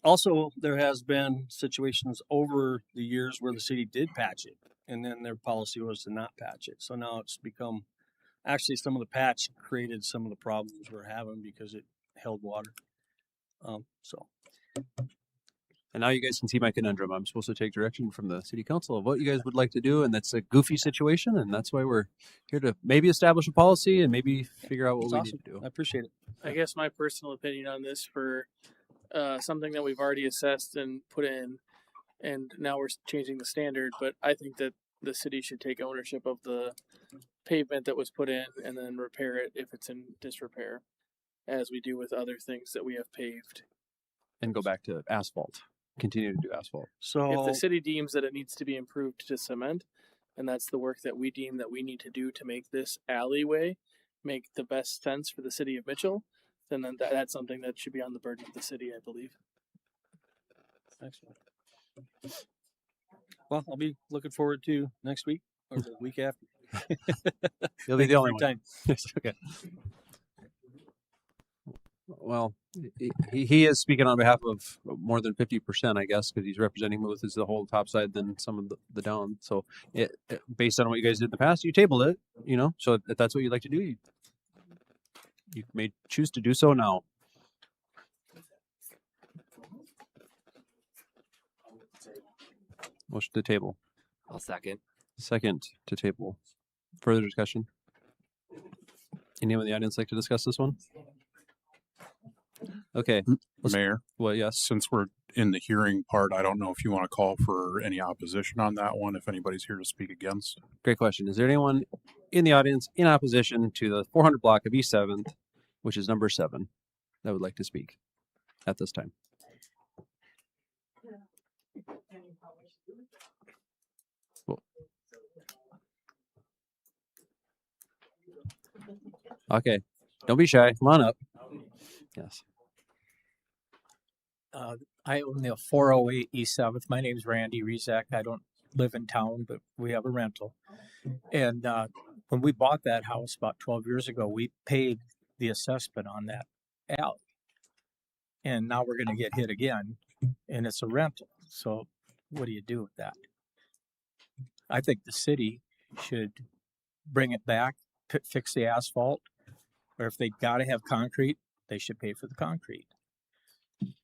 Also, there has been situations over the years where the city did patch it, and then their policy was to not patch it. So now it's become, actually, some of the patch created some of the problems we're having because it held water. And now you guys can see my conundrum. I'm supposed to take direction from the city council of what you guys would like to do, and that's a goofy situation, and that's why we're here to maybe establish a policy and maybe figure out what It's we awesome. need to do. I appreciate it. I guess my personal opinion on this for something that we've already assessed and put in, and now we're changing the standard, but I think that the city should take ownership of the pavement that was put in and then repair it if it's in disrepair, as we do with other things that we have paved. And go back to asphalt. Continue to do asphalt. So If the city deems that it needs to be improved to cement, and that's the work that we deem that we need to do to make this alleyway make the best sense for the city of Mitchell, then that's something that should be on the burden of the city, I believe. Excellent. Well, I'll be looking forward to next week or the week after. You'll be Thank the you only for one. your time. Yes, okay. Well, he is speaking on behalf of more than 50%, I guess, because he's representing with his the whole top side than some of the down. So, based on what you guys did in the past, you tabled it, you know. So if that's what you'd like to do, you may choose to do so now. Motion to table. I'll second. Second to table. Further discussion? Anyone in the audience like to discuss this one? Okay. Mayor. Well, yes. Since we're in the hearing part, I don't know if you want to call for any opposition on that one, if anybody's here to speak against. Great question. Is there anyone in the audience in opposition to the 400 block of East 7th, which is number 7, that would like to speak at this time? Cool. Okay. Don't be shy. Come on up. Yes. I own the 408 East 7th. My name's Randy Rezak. I don't live in town, but we have a rental. And when we bought that house about 12 years ago, we paid the assessment on that alley. And now we're going to get hit again, and it's a rental. So what do you do with that? I think the city should bring it back, fix the asphalt, or if they got to have concrete, they should pay for the concrete.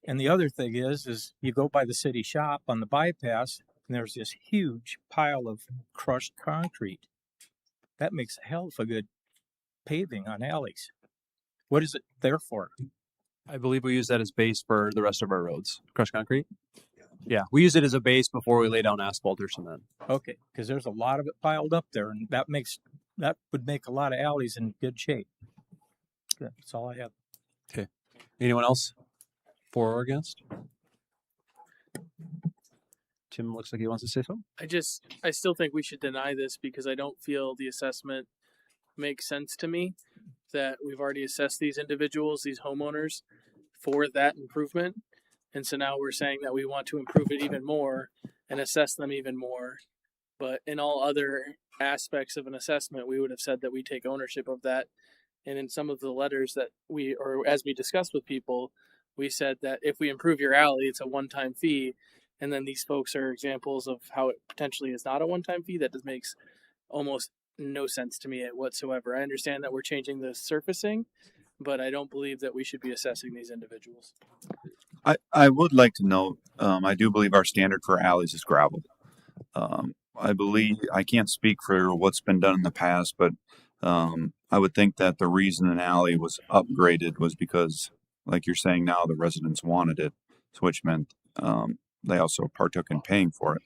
And the other thing is you go by the city shop on the bypass, and there's this huge pile of crushed concrete. That makes a hell of a good paving on alleys. What is it there for? I believe we use that as base for the rest of our roads. Crushed concrete? Yeah, we use it as a base before we lay down asphalt or cement. Okay, because there's a lot of it piled up there, and that would make a lot of alleys in good shape. That's all I have. Okay. Anyone else? For or against? Tim looks like he wants to say something. I still think we should deny this because I don't feel the assessment makes sense to me, that we've already assessed these individuals, these homeowners, for that improvement. And so now we're saying that we want to improve it even more and assess them even more. But in all other aspects of an assessment, we would have said that we take ownership of that. And in some of the letters that or as we discussed with people, we said that if we improve your alley, it's a one-time fee. And then these folks are examples of how it potentially is not a one-time fee. That just makes almost no sense to me whatsoever. I understand that we're changing the surfacing, but I don't believe that we should be assessing these individuals. I would like to note, I do believe our standard for alleys is gravel. I believe, I can't speak for what's been done in the past, but I would think that the reason an alley was upgraded was because, like you're saying now, the residents wanted it, which meant they also partook in paying for it.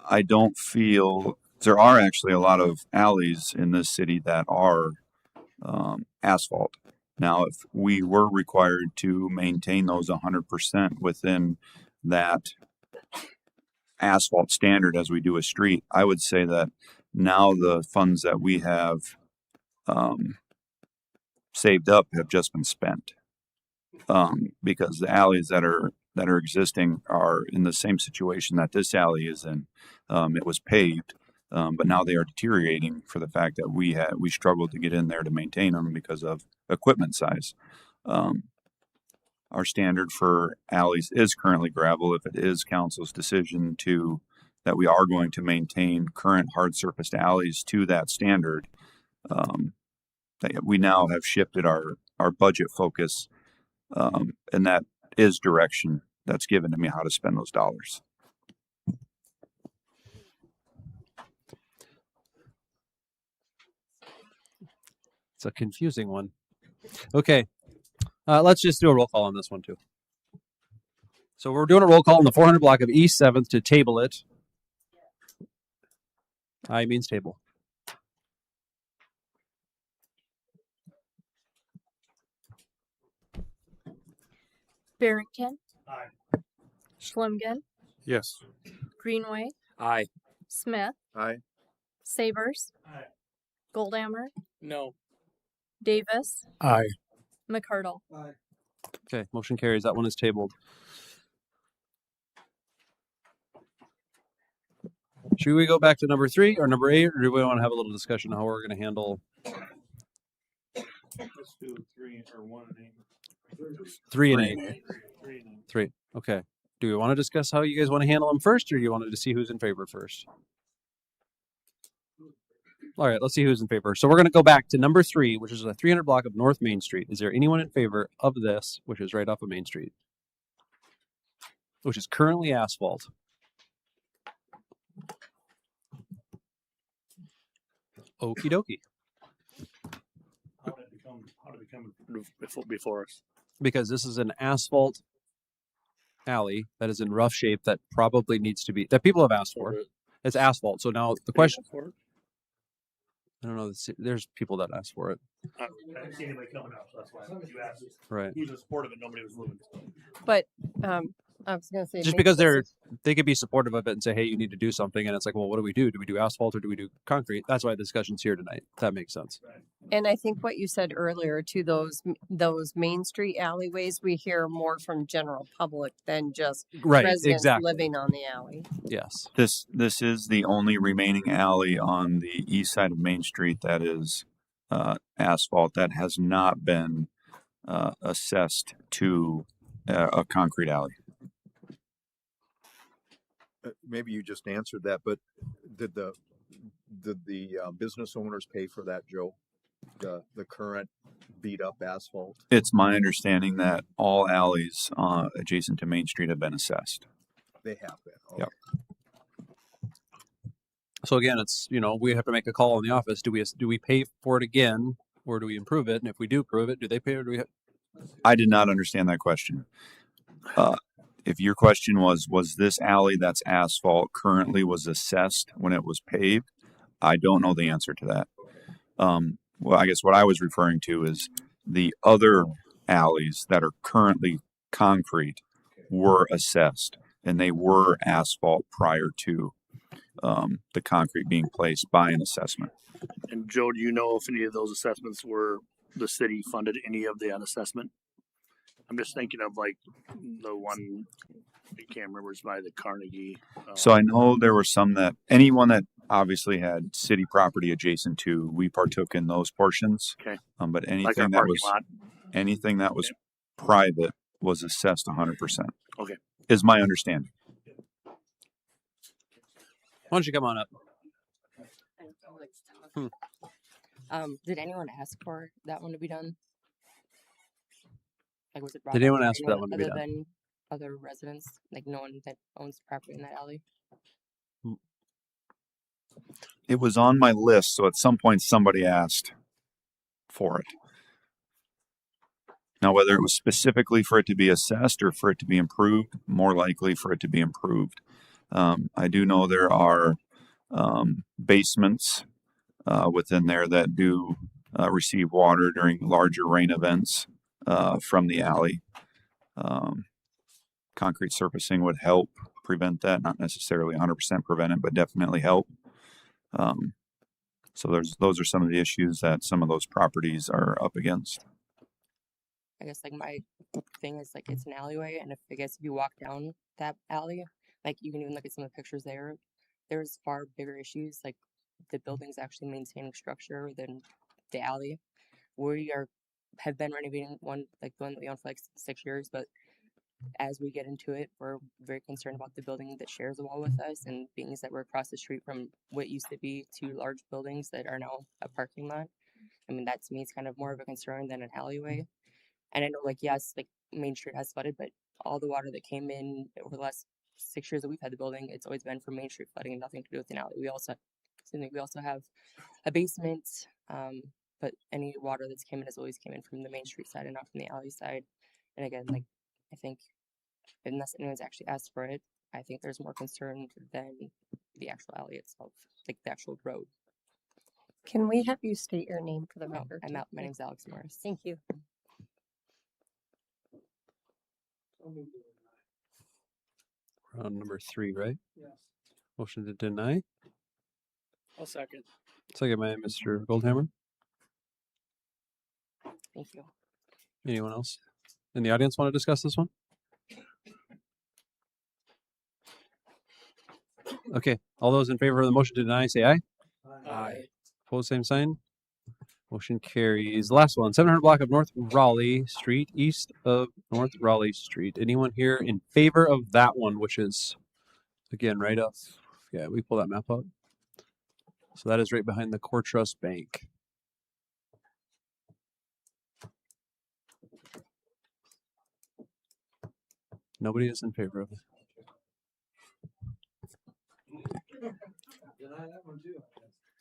I don't feel, there are actually a lot of alleys in this city that are asphalt. Now, if we were required to maintain those 100% within that asphalt standard as we do a street, I would say that now the funds that we have saved up have just been spent, because the alleys that are existing are in the same situation that this alley is in. It was paved, but now they are deteriorating for the fact that we struggled to get in there to maintain them because of equipment size. Our standard for alleys is currently gravel. If it is council's decision that we are going to maintain current hard surfaced alleys to that standard, we now have shifted our budget focus, and that is direction that's given to me how to spend those dollars. It's a confusing one. Okay. Let's just do a roll call on this one too. So we're doing a roll call on the 400 block of East 7th to table it. I means table. Barrington. Aye. Schlimgen. Yes. Greenway. Aye. Smith. Aye. Savers. Aye. Goldammer. No. Davis. Aye. McCardle. Aye. Okay, motion carries. That one is tabled. Should we go back to number 3 or number 8, or do we want to have a little discussion on how we're going to handle Let's do 3 or 1 and 8. 3 and 8? 3. Okay. Do we want to discuss how you guys want to handle them first, or you wanted to see who's in favor first? All right, let's see who's in favor. So we're going to go back to number 3, which is a 300 block of North Main Street. Is there anyone in favor of this, which is right off of Main Street, which is currently asphalt? Okie dokie. How did it become before us? Because this is an asphalt alley that is in rough shape that probably needs to be, that people have asked for. It's asphalt. So now the question, I don't know, there's people that ask for it. I didn't see anybody coming up, so that's why you asked. Right. Who's in support of it? Nobody was moving. But I was going to say, Just maybe because this is- they could be supportive of it and say, hey, you need to do something. And it's like, well, what do we do? Do we do asphalt or do we do concrete? That's why the discussion's here tonight. That makes sense. And I think what you said earlier to those Main Street alleyways, we hear more from general public than just Right, residents exactly. living on the alley. Yes. This is the only remaining alley on the east side of Main Street that is asphalt that has not been assessed to a concrete alley. Maybe you just answered that, but did the business owners pay for that, Joe? The current beat up asphalt? It's my understanding that all alleys adjacent to Main Street have been assessed. They have been. Okay. Yep. So again, it's, we have to make a call in the office. Do we pay for it again, or do we improve it? And if we do prove it, do they pay, or do we have? I did not understand that question. If your question was this alley that's asphalt currently was assessed when it was paved? I don't know the answer to that. Well, I guess what I was referring to is the other alleys that are currently concrete were assessed, and they were asphalt prior to the concrete being placed by an assessment. And Joe, do you know if any of those assessments were the city funded any of that assessment? I'm just thinking of like the one, I can't remember, it's by the Carnegie. So I know there were some that anyone that obviously had city property adjacent to, we partook in those portions. Okay. But Like our anything that parking was lot? private was assessed 100%. Okay. Is my understanding. Why don't you come on up? Did anyone ask for that one to be done? Like, was it brought Did up anyone to ask for that one to be other done? than other residents, like no one that owns property in that alley? It was on my list, so at some point somebody asked for it. Now, whether it was specifically for it to be assessed or for it to be improved, more likely for it to be improved. I do know there are basements within there that do receive water during larger rain events from the alley. Concrete surfacing would help prevent that, not necessarily 100% prevent it, but definitely help. So those are some of the issues that some of those properties are up against. I guess like my thing is like it's an alleyway, and if you walk down that alley, like you can even look at some of the pictures there. There's far bigger issues, like the building's actually maintaining structure than the alley. We have been renovating one, like the one that we own for like 6 years, but as we get into it, we're very concerned about the building that shares a wall with us, and being that we're across the street from what used to be 2 large buildings that are now a parking lot. I mean, that to me is kind of more of a concern than an alleyway. And I know, like, yes, like Main Street has flooded, but all the water that came in over the last 6 years that we've had the building, it's always been from Main Street flooding and nothing to do with an alley. We also have a basement, but any water that's came in has always came in from the Main Street side and not from the alley side. And again, like, I think unless anyone's actually asked for it, I think there's more concern than the actual alley itself, like the actual road. Can we have you state your name for the record? My name's Alex Morris. Thank you. We're on number 3, right? Yes. Motion to deny. I'll second. Second by Mr. Goldhammer. Thank you. Anyone else in the audience want to discuss this one? Okay. All those in favor of the motion to deny, say aye. Aye. Opposed, same sign. Motion carries. Last one, 700 block of North Raleigh Street, east of North Raleigh Street. Anyone here in favor of that one, which is, again, right up? Yeah, we pull that map up. So that is right behind the Core Trust Bank. Nobody is in favor of it.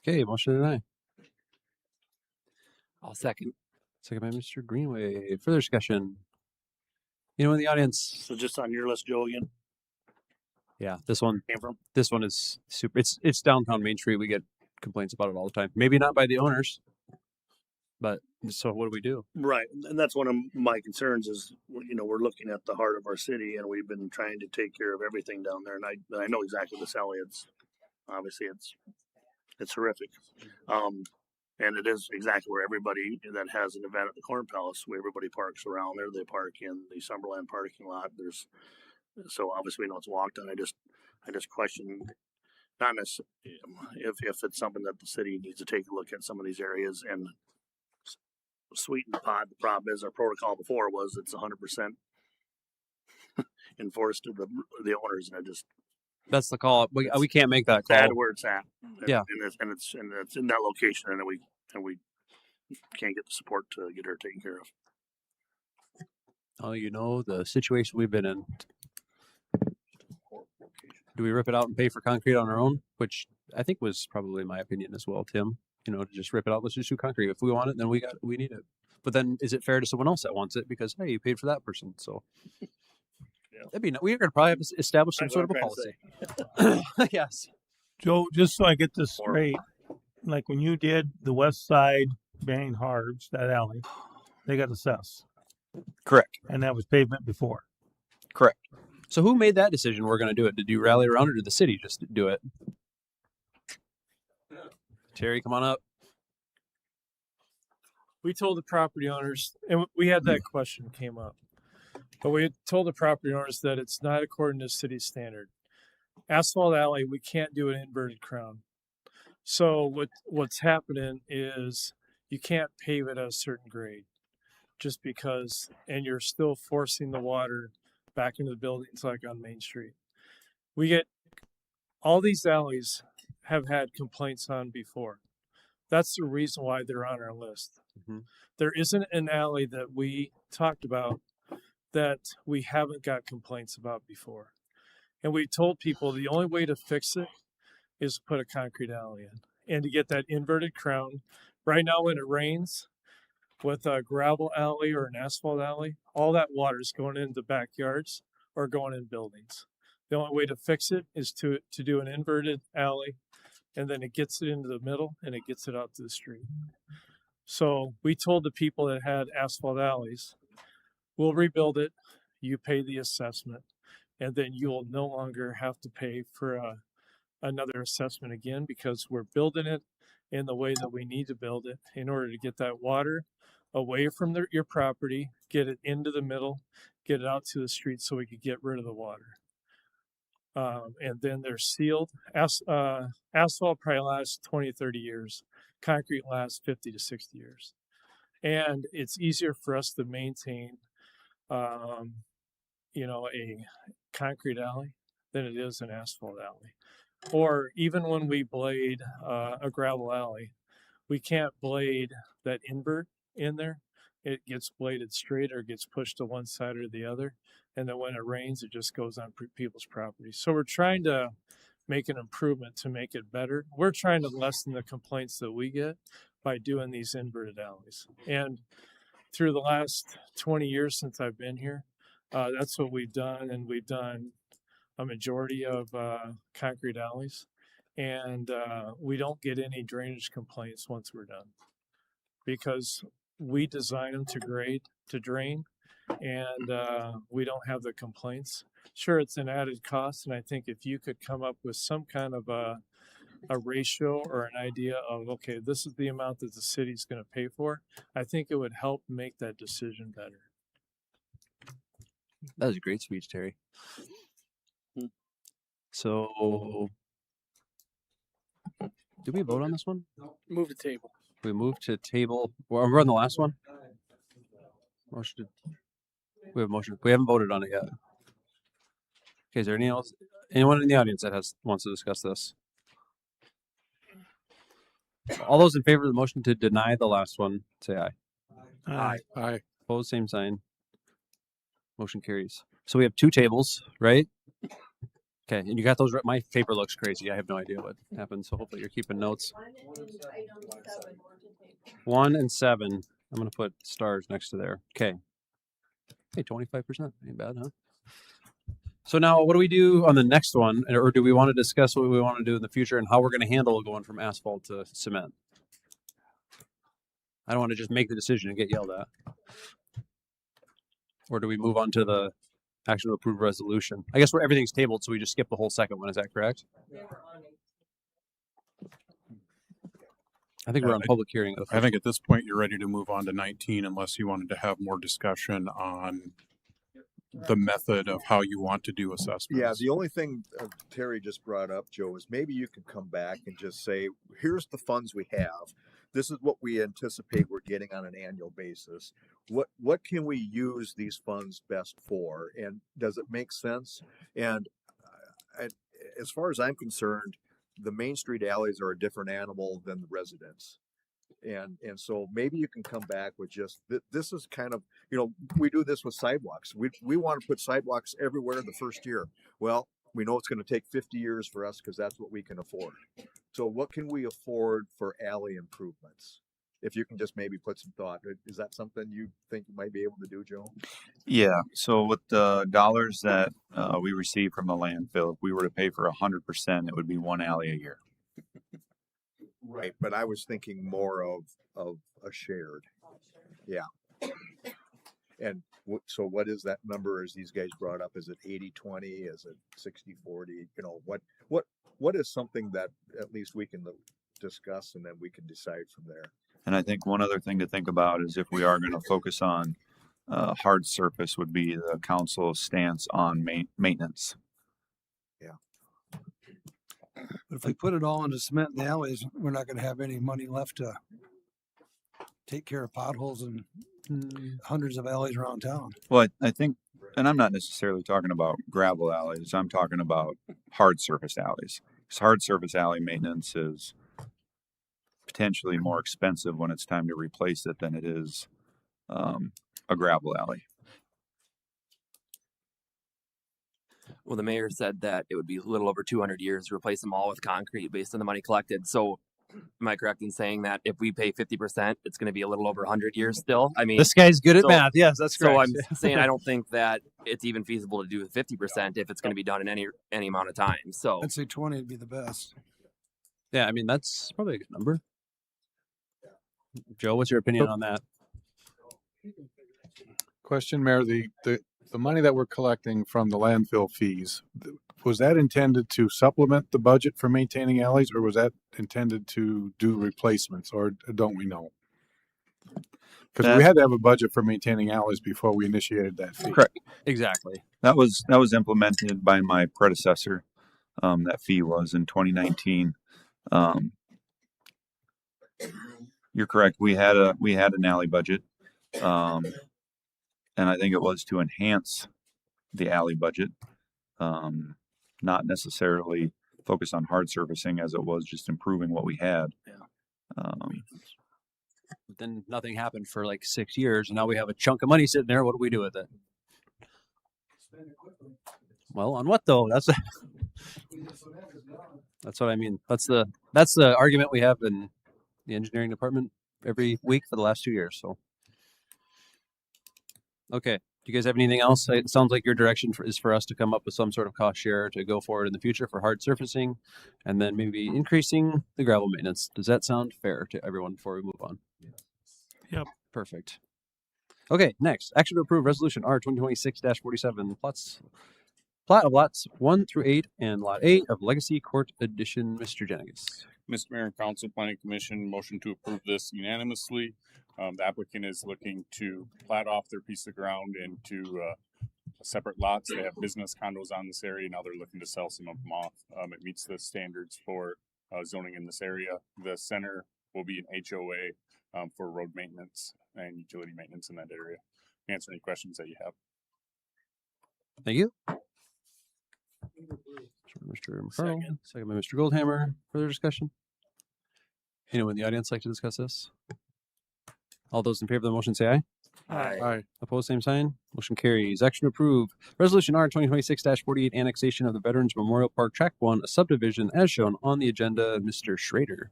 Okay, motion to deny. I'll second. Second by Mr. Greenway. Further discussion? Anyone in the audience? So just on your list, Joe, again. Yeah, this one. Came from? This one is super. It's downtown Main Street. We get complaints about it all the time. Maybe not by the owners, but so what do we do? Right, and that's one of my concerns is, we're looking at the heart of our city, and we've been trying to take care of everything down there. And I know exactly this alley. It's horrific, and it is exactly where everybody that has an event at the Corn Palace, where everybody parks around there. They park in the Summerland parking lot. So obviously we know it's walked on. I just question, not necessarily if it's something that the city needs to take a look at some of these areas and sweeten the pot. The problem is our protocol before was it's 100% enforced to the owners, and That's the call. We can't make that call. That's where it's at. Yeah, and it's in that location, and we can't get the support to get her taken care of. Oh, the situation we've been in. Do we rip it out and pay for concrete on our own? Which I think was probably my opinion as well, Tim. To just rip it out. Let's just do concrete. If we want it, then we need it. But then, is it fair to someone else that wants it? Because hey, you paid for that person. So we're going to probably have to establish some sort of a policy. Yes. Joe, just so I get this straight, like when you did the West Side Banning Hards, that alley, they got assessed. Correct. And that was pavement before. Correct. So who made that decision? We're going to do it. Did you rally around, or did the city just do it? Terry, come on up. We told the property owners, and we had that question came up, but we had told the property owners that it's not according to city standard. Asphalt alley, we can't do an inverted crown. So what's happening is you can't pave it at a certain grade just because, and you're still forcing the water back into the buildings like on Main Street. We get, all these alleys have had complaints on before. That's the reason why they're on our list. Mm-hmm. There isn't an alley that we talked about that we haven't got complaints about before. And we told people the only way to fix it is to put a concrete alley in and to get that inverted crown. Right now when it rains, with a gravel alley or an asphalt alley, all that water is going into backyards or going in buildings. The only way to fix it is to do an inverted alley, and then it gets it into the middle and it gets it out to the street. So we told the people that had asphalt alleys, we'll rebuild it, you pay the assessment, and then you'll no longer have to pay for another assessment again, because we're building it in the way that we need to build it in order to get that water away from your property, get it into the middle, get it out to the street so we could get rid of the water. And then they're sealed. Asphalt probably lasts 20, 30 years. Concrete lasts 50 to 60 years. And it's easier for us to maintain, a concrete alley than it is an asphalt alley. Or even when we blade a gravel alley, we can't blade that invert in there. It gets bladed straight or gets pushed to one side or the other. And then when it rains, it just goes on people's property. So we're trying to make an improvement to make it better. We're trying to lessen the complaints that we get by doing these inverted alleys. And through the last 20 years since I've been here, that's what we've done. And we've done a majority of concrete alleys. And we don't get any drainage complaints once we're done, because we design them to drain, and we don't have the complaints. Sure, it's an added cost, and I think if you could come up with some kind of a ratio or an idea of, okay, this is the amount that the city's going to pay for, I think it would help make that decision better. That was a great speech, Terry. So, did we vote on this one? Move the table. We moved to table. Well, we're on the last one. Motion. We have a motion. We haven't voted on it yet. Okay. Is there anyone in the audience that wants to discuss this? All those in favor of the motion to deny the last one, say aye. Aye. Aye. Opposed, same sign. Motion carries. So we have two tables, right? Okay, and you got those. My paper looks crazy. I have no idea what happened. So hopefully you're keeping notes. 1 and 7. I'm going to put stars next to there. Okay. Hey, 25%. Ain't bad, huh? So now what do we do on the next one? Or do we want to discuss what we want to do in the future and how we're going to handle going from asphalt to cement? I don't want to just make the decision and get yelled at. Or do we move on to the action to approve resolution? I guess where everything's tabled, so we just skip the whole second one. Is that correct? I think we're on public hearing. I think at this point you're ready to move on to 19, unless you wanted to have more discussion on the method of how you want to do assessments. Yeah, the only thing Terry just brought up, Joe, is maybe you can come back and just say, here's the funds we have. This is what we anticipate we're getting on an annual basis. What can we use these funds best for? And does it make sense? And as far as I'm concerned, the Main Street alleys are a different animal than the residents. And so maybe you can come back with just, this is kind of, we do this with sidewalks. We want to put sidewalks everywhere the first year. Well, we know it's going to take 50 years for us because that's what we can afford. So what can we afford for alley improvements? If you can just maybe put some thought, is that something you think you might be able to do, Joe? Yeah. So with the dollars that we receive from the landfill, if we were to pay for 100%, it would be one alley a year. Right, but I was thinking more of a shared. Yeah. And so what is that number as these guys brought up? Is it 80-20? Is it 60-40? What is something that at least we can discuss and then we can decide from there? And I think one other thing to think about is if we are going to focus on hard surface would be the council's stance on maintenance. Yeah. But if we put it all into cement in the alleys, we're not going to have any money left to take care of potholes and hundreds of alleys around town. Well, I think, and I'm not necessarily talking about gravel alleys. I'm talking about hard surface alleys. Because hard surface alley maintenance is potentially more expensive when it's time to replace it than it is a gravel alley. Well, the mayor said that it would be a little over 200 years to replace them all with concrete based on the money collected. So am I correct in saying that if we pay 50%, it's going to be a little over 100 years still? I mean, this guy's good at math. Yes, that's correct. So I'm saying I don't think that it's even feasible to do with 50% if it's going to be done in any amount of time. So I'd say 20 would be the best. Yeah, I mean, that's probably a good number. Joe, what's your opinion on that? Question, Mayor, the money that we're collecting from the landfill fees, was that intended to supplement the budget for maintaining alleys, or was that intended to do replacements, or don't we know? Because we had to have a budget for maintaining alleys before we initiated that fee. Correct. Exactly. That was implemented by my predecessor. That fee was in 2019. You're correct. We had an alley budget, and I think it was to enhance the alley budget, not necessarily focus on hard surfacing as it was just improving what we had. But then nothing happened for like 6 years, and now we have a chunk of money sitting there. What do we do with it? Well, on what though? That's what I mean. That's the argument we have in the engineering department every week for the last 2 years. So, okay. Do you guys have anything else? It sounds like your direction is for us to come up with some sort of cost share to go forward in the future for hard surfacing, and then maybe increasing the gravel maintenance. Does that sound fair to everyone before we move on? Yep. Perfect. Okay, next, action to approve resolution R 2026-47 plat of lots 1 through 8 and lot 8 of Legacy Court Edition. Mr. Jenigas. Mr. Mayor and Council, Planning Commission, motion to approve this unanimously. The applicant is looking to plat off their piece of ground into separate lots. They have business condos on this area. Now they're looking to sell some of them off. It meets the standards for zoning in this area. The center will be an HOA for road maintenance and utility maintenance in that area. Answer any questions that you have. Thank you. Mr. McCarroll, second by Mr. Goldhammer. Further discussion? Anyone in the audience like to discuss this? All those in favor of the motion say aye. Aye. Opposed, same sign. Motion carries. Action to approve resolution R 2026-48 annexation of the Veterans Memorial Park Track 1, a subdivision as shown on the agenda. Mr. Schrader.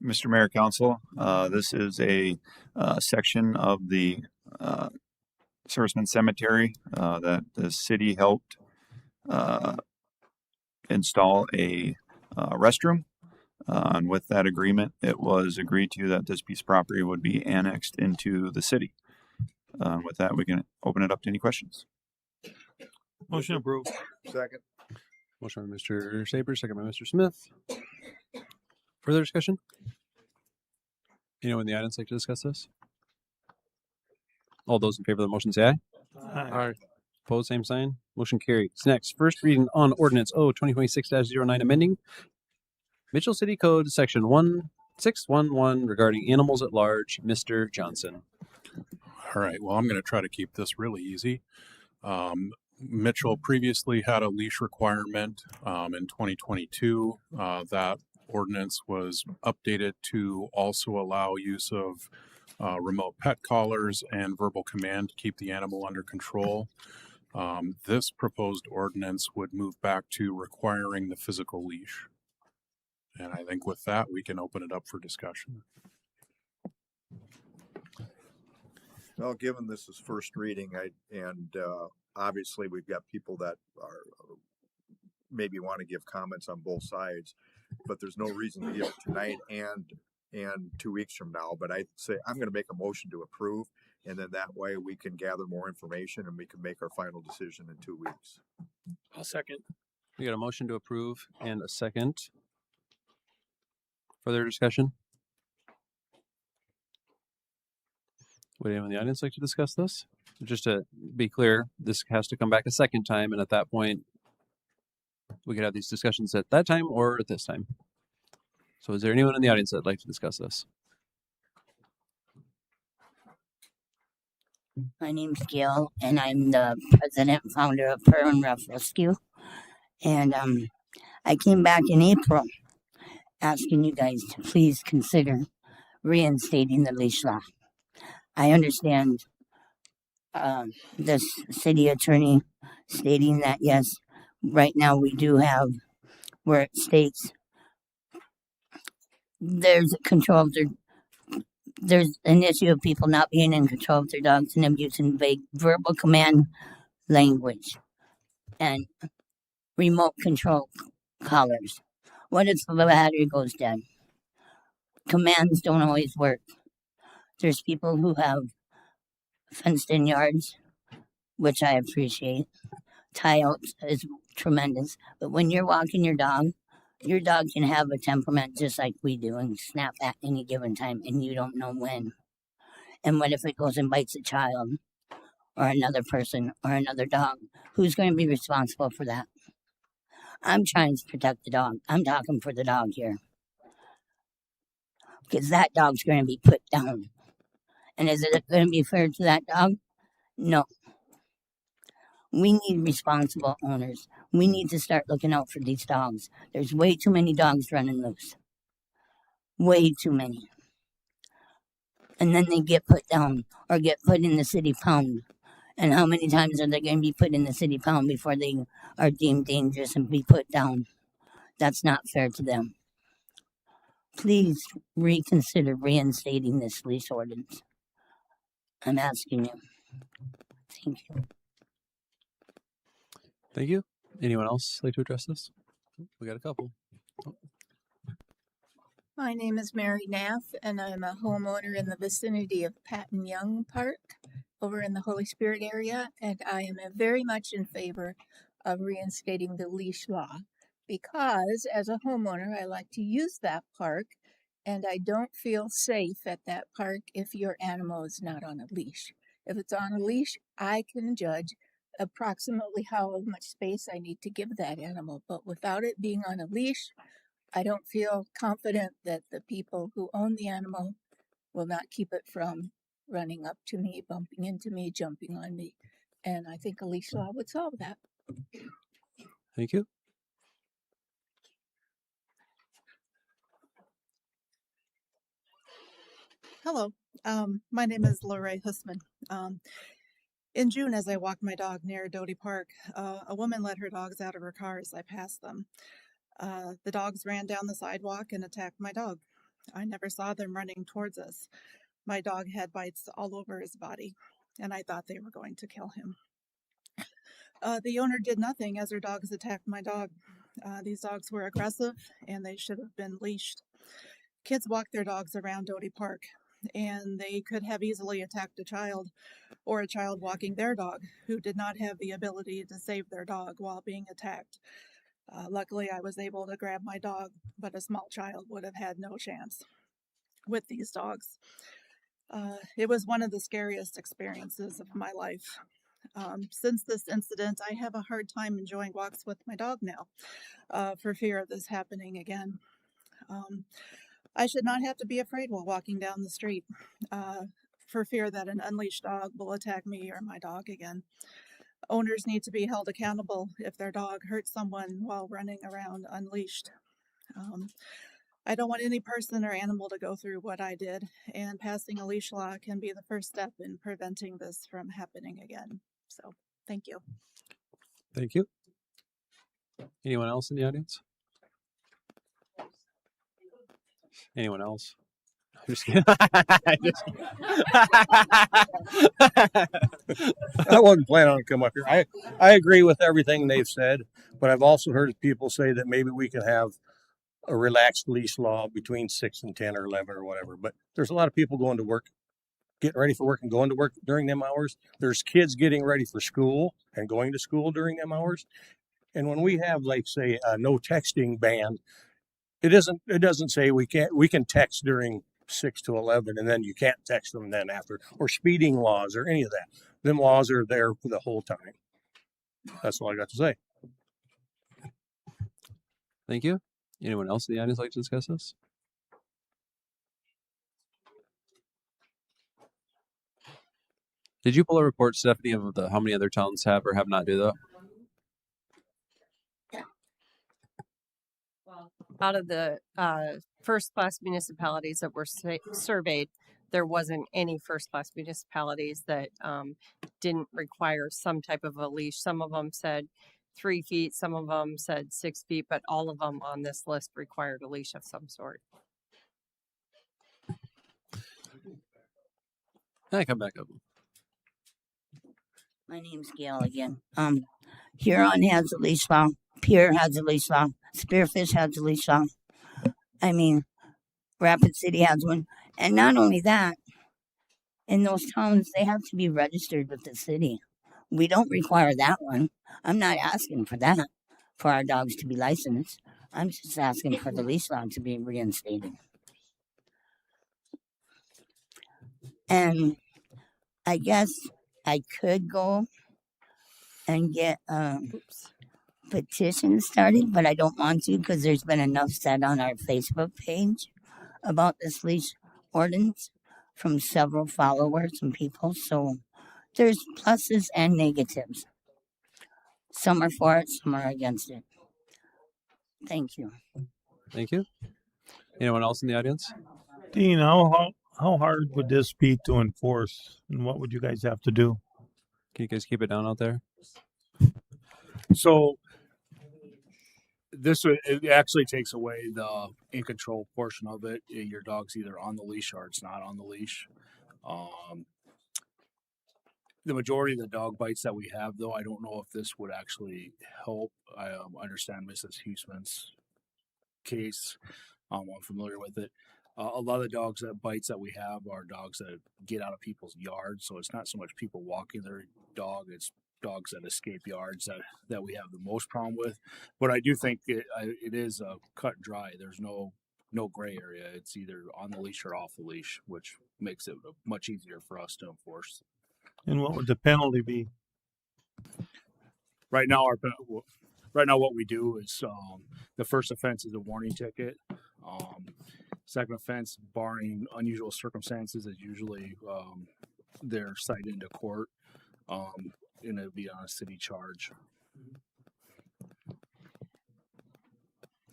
Mr. Mayor, Council, this is a section of the Serviceman Cemetery that the city helped install a restroom. And with that agreement, it was agreed to that this piece of property would be annexed into the city. With that, we can open it up to any questions. Motion approved. Second. Motion by Mr. Saber, second by Mr. Smith. Further discussion? Anyone in the audience like to discuss this? All those in favor of the motion say aye. Aye. Opposed, same sign. Motion carries. Next, first reading on ordinance O 2026-09 amending Mitchell City Code section 1611 regarding animals at large. Mr. Johnson. All right. Well, I'm going to try to keep this really easy. Mitchell previously had a leash requirement in 2022. That ordinance was updated to also allow use of remote pet collars and verbal command to keep the animal under control. This proposed ordinance would move back to requiring the physical leash. And I think with that, we can open it up for discussion. Well, given this is first reading, obviously we've got people that are maybe want to give comments on both sides, but there's no reason to give it tonight and 2 weeks from now. But I'd say I'm going to make a motion to approve, and then that way we can gather more information and we can make our final decision in 2 weeks. I'll second. We got a motion to approve and a second. Further discussion? Would anyone in the audience like to discuss this? Just to be clear, this has to come back a second time, and at that point, we could have these discussions at that time or at this time. So is there anyone in the audience that'd like to discuss this? My name's Gail, and I'm the president and founder of Pearl and Rough Rescue. And I came back in April asking you guys to please consider reinstating the leash law. I understand this city attorney stating that, yes, right now we do have where it states there's control of there's an issue of people not being in control of their dogs and abusing vague verbal command language and remote control collars. What if the battery goes dead? Commands don't always work. There's people who have fenced in yards, which I appreciate. Tie outs is tremendous. But when you're walking your dog can have a temperament just like we do and snap at any given time, and you don't know when. And what if it goes and bites a child or another person or another dog? Who's going to be responsible for that? I'm trying to protect the dog. I'm talking for the dog here. Because that dog's going to be put down. And is it going to be fair to that dog? No. We need responsible owners. We need to start looking out for these dogs. There's way too many dogs running loose. Way too many. And then they get put down or get put in the city pound. And how many times are they going to be put in the city pound before they are deemed dangerous and be put down? That's not fair to them. Please reconsider reinstating this leash ordinance. I'm asking you. Thank you. Thank you. Anyone else like to address this? We got a couple. My name is Mary Naff, and I'm a homeowner in the vicinity of Patton Young Park over in the Holy Spirit area, and I am very much in favor of reinstating the leash law because as a homeowner, I like to use that park, and I don't feel safe at that park if your animal is not on a leash. If it's on a leash, I can judge approximately how much space I need to give that animal, but without it being on a leash, I don't feel confident that the people who own the animal will not keep it from running up to me, bumping into me, jumping on me. And I think a leash law would solve that. Thank you. Hello, my name is Lorraine Hussman. In June, as I walked my dog near Doty Park, a woman let her dogs out of her car as I passed them. The dogs ran down the sidewalk and attacked my dog. I never saw them running towards us. My dog had bites all over his body, and I thought they were going to kill him. The owner did nothing as her dogs attacked my dog. These dogs were aggressive, and they should have been leashed. Kids walk their dogs around Doty Park, and they could have easily attacked a child or a child walking their dog who did not have the ability to save their dog while being attacked. Luckily, I was able to grab my dog, but a small child would have had no chance with these dogs. It was one of the scariest experiences of my life. Since this incident, I have a hard time enjoying walks with my dog now for fear of this happening again. I should not have to be afraid while walking down the street for fear that an unleashed dog will attack me or my dog again. Owners need to be held accountable if their dog hurts someone while running around unleashed. I don't want any person or animal to go through what I did, and passing a leash law can be the first step in preventing this from happening again. So, thank you. Thank you. Anyone else in the audience? Anyone else? I'm just kidding. I wasn't planning on to come up here. I agree with everything they've said, but I've also heard people say that maybe we could have a relaxed leash law between 6 and 10 or 11 or whatever. But there's a lot of people going to work, getting ready for work and going to work during them hours. There's kids getting ready for school and going to school during them hours. And when we have, like, say, a no texting ban, it doesn't say we can text during 6 to 11 and then you can't text them then after, or speeding laws or any of that. Them laws are there for the whole time. That's all I got to say. Thank you. Anyone else in the audience like to discuss this? Did you pull a report, Stephanie, of how many other towns have or have not do that? Out of the first class municipalities that were surveyed, there wasn't any first class municipalities that didn't require some type of a leash. Some of them said 3 feet, some of them said 6 feet, but all of them on this list required a leash of some sort. I come back up. My name's Gail again. Huron has a leash law. Pierre has a leash law. Spearfish has a leash law. I mean, Rapid City has one. And not only that, in those towns, they have to be registered with the city. We don't require that one. I'm not asking for that, for our dogs to be licensed. I'm just asking for the leash law to be reinstated. And I guess I could go and get a petition started, but I don't want to because there's been enough said on our Facebook page about this leash ordinance from several followers and people. So there's pluses and negatives. Some are for it, some are against it. Thank you. Thank you. Anyone else in the audience? Dean, how hard would this be to enforce, and what would you guys have to do? Can you guys keep it down out there? So it actually takes away the in control portion of it. Your dog's either on the leash or it's not on the leash. The majority of the dog bites that we have, though, I don't know if this would actually help. I understand Mrs. Huseman's case. I'm familiar with it. A lot of the dogs that bites that we have are dogs that get out of people's yards. So it's not so much people walking their dog; it's dogs that escape yards that we have the most problem with. But I do think it is cut and dry. There's no gray area. It's either on the leash or off the leash, which makes it much easier for us to enforce. And what would the penalty be? Right now, what we do is the first offense is a warning ticket. Second offense, barring unusual circumstances, is usually they're cited into court, and it'll be on a city charge.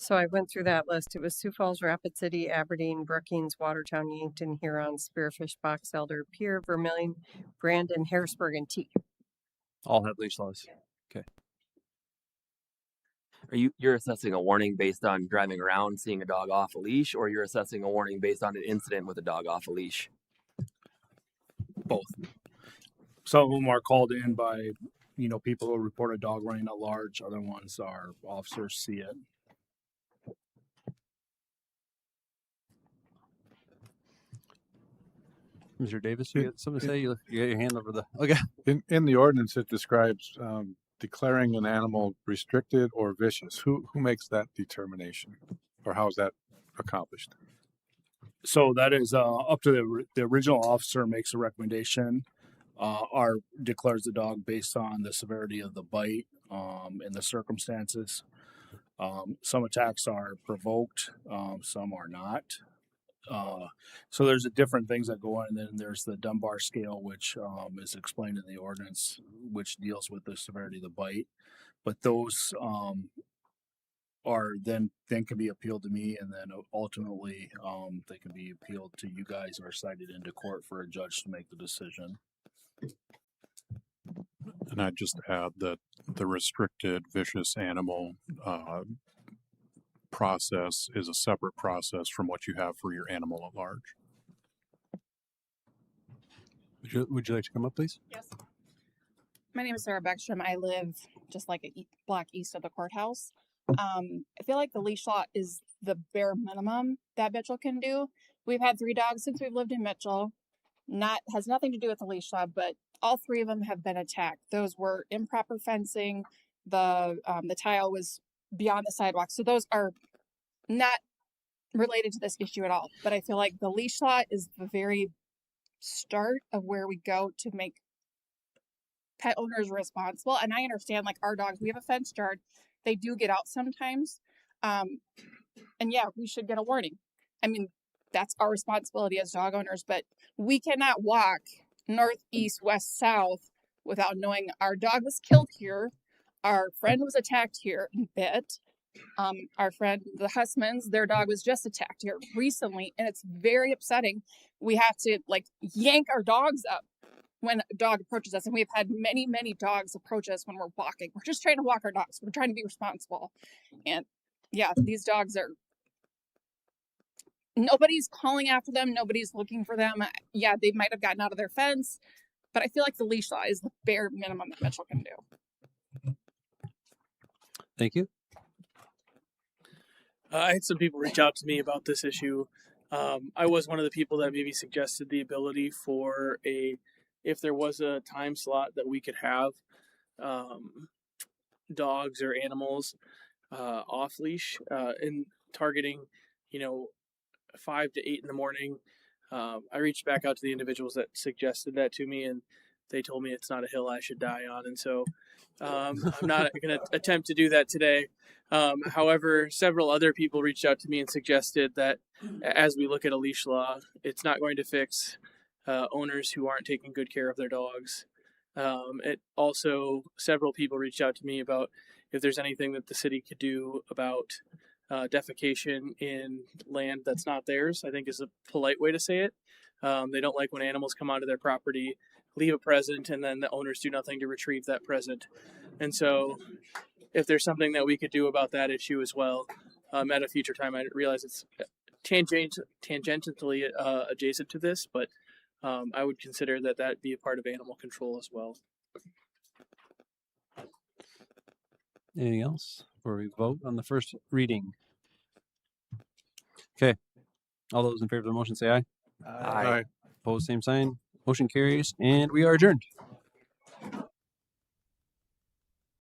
So I went through that list. It was Sioux Falls, Rapid City, Aberdeen, Brookings, Watertown, Yankton, Huron, Spearfish, Box Elder, Pierre, Vermilion, Brandon, Harrisburg, and T. All have leash laws. Okay. You're assessing a warning based on driving around, seeing a dog off a leash, or you're assessing a warning based on an incident with a dog off a leash? Both. Some of them are called in by, people who report a dog running at large. Other ones are officers see it. Mr. Davis, you got something to say? You got your hand over the. Okay. In the ordinance, it describes declaring an animal restricted or vicious. Who makes that determination, or how is that accomplished? So that is up to the original officer makes a recommendation, declares the dog based on the severity of the bite and the circumstances. Some attacks are provoked, some are not. So there's different things that go on, and then there's the Dunbar scale, which is explained in the ordinance, which deals with the severity of the bite. But those are then can be appealed to me, and then ultimately they can be appealed to you guys or cited into court for a judge to make the decision. And I'd just add that the restricted vicious animal process is a separate process from what you have for your animal at large. Would you like to come up, please? Yes. My name is Sarah Beckstrom. I live just like a block east of the courthouse. I feel like the leash law is the bare minimum that Mitchell can do. We've had 3 dogs since we've lived in Mitchell. Has nothing to do with the leash law, but all 3 of them have been attacked. Those were improper fencing. The tile was beyond the sidewalk. So those are not related to this issue at all. But I feel like the leash law is the very start of where we go to make pet owners responsible. And I understand, like, our dogs, we have a fenced yard. They do get out sometimes. And yeah, we should get a warning. I mean, that's our responsibility as dog owners, but we cannot walk north, east, west, south without knowing our dog was killed here. Our friend was attacked here and bit. Our friend, the Hussmans, their dog was just attacked here recently, and it's very upsetting. We have to yank our dogs up when a dog approaches us, and we've had many, many dogs approach us when we're walking. We're just trying to walk our dogs. We're trying to be responsible. And yeah, these dogs are, nobody's calling after them. Nobody's looking for them. Yeah, they might have gotten out of their fence, but I feel like the leash law is the bare minimum that Mitchell can do. Thank you. I had some people reach out to me about this issue. I was one of the people that maybe suggested the ability for if there was a time slot that we could have dogs or animals off leash and targeting, 5 to 8 in the morning. I reached back out to the individuals that suggested that to me, and they told me it's not a hill I should die on. And so I'm not going to attempt to do that today. However, several other people reached out to me and suggested that as we look at a leash law, it's not going to fix owners who aren't taking good care of their dogs. Several people reached out to me about if there's anything that the city could do about defecation in land that's not theirs, I think is a polite way to say it. They don't like when animals come onto their property, leave a present, and then the owners do nothing to retrieve that present. And so if there's something that we could do about that issue as well at a future time, I realize it's tangentially adjacent to this, but I would consider that be a part of animal control as well. Anything else before we vote on the first reading? Okay. All those in favor of the motion say aye. Aye. Opposed, same sign. Motion carries, and we are adjourned.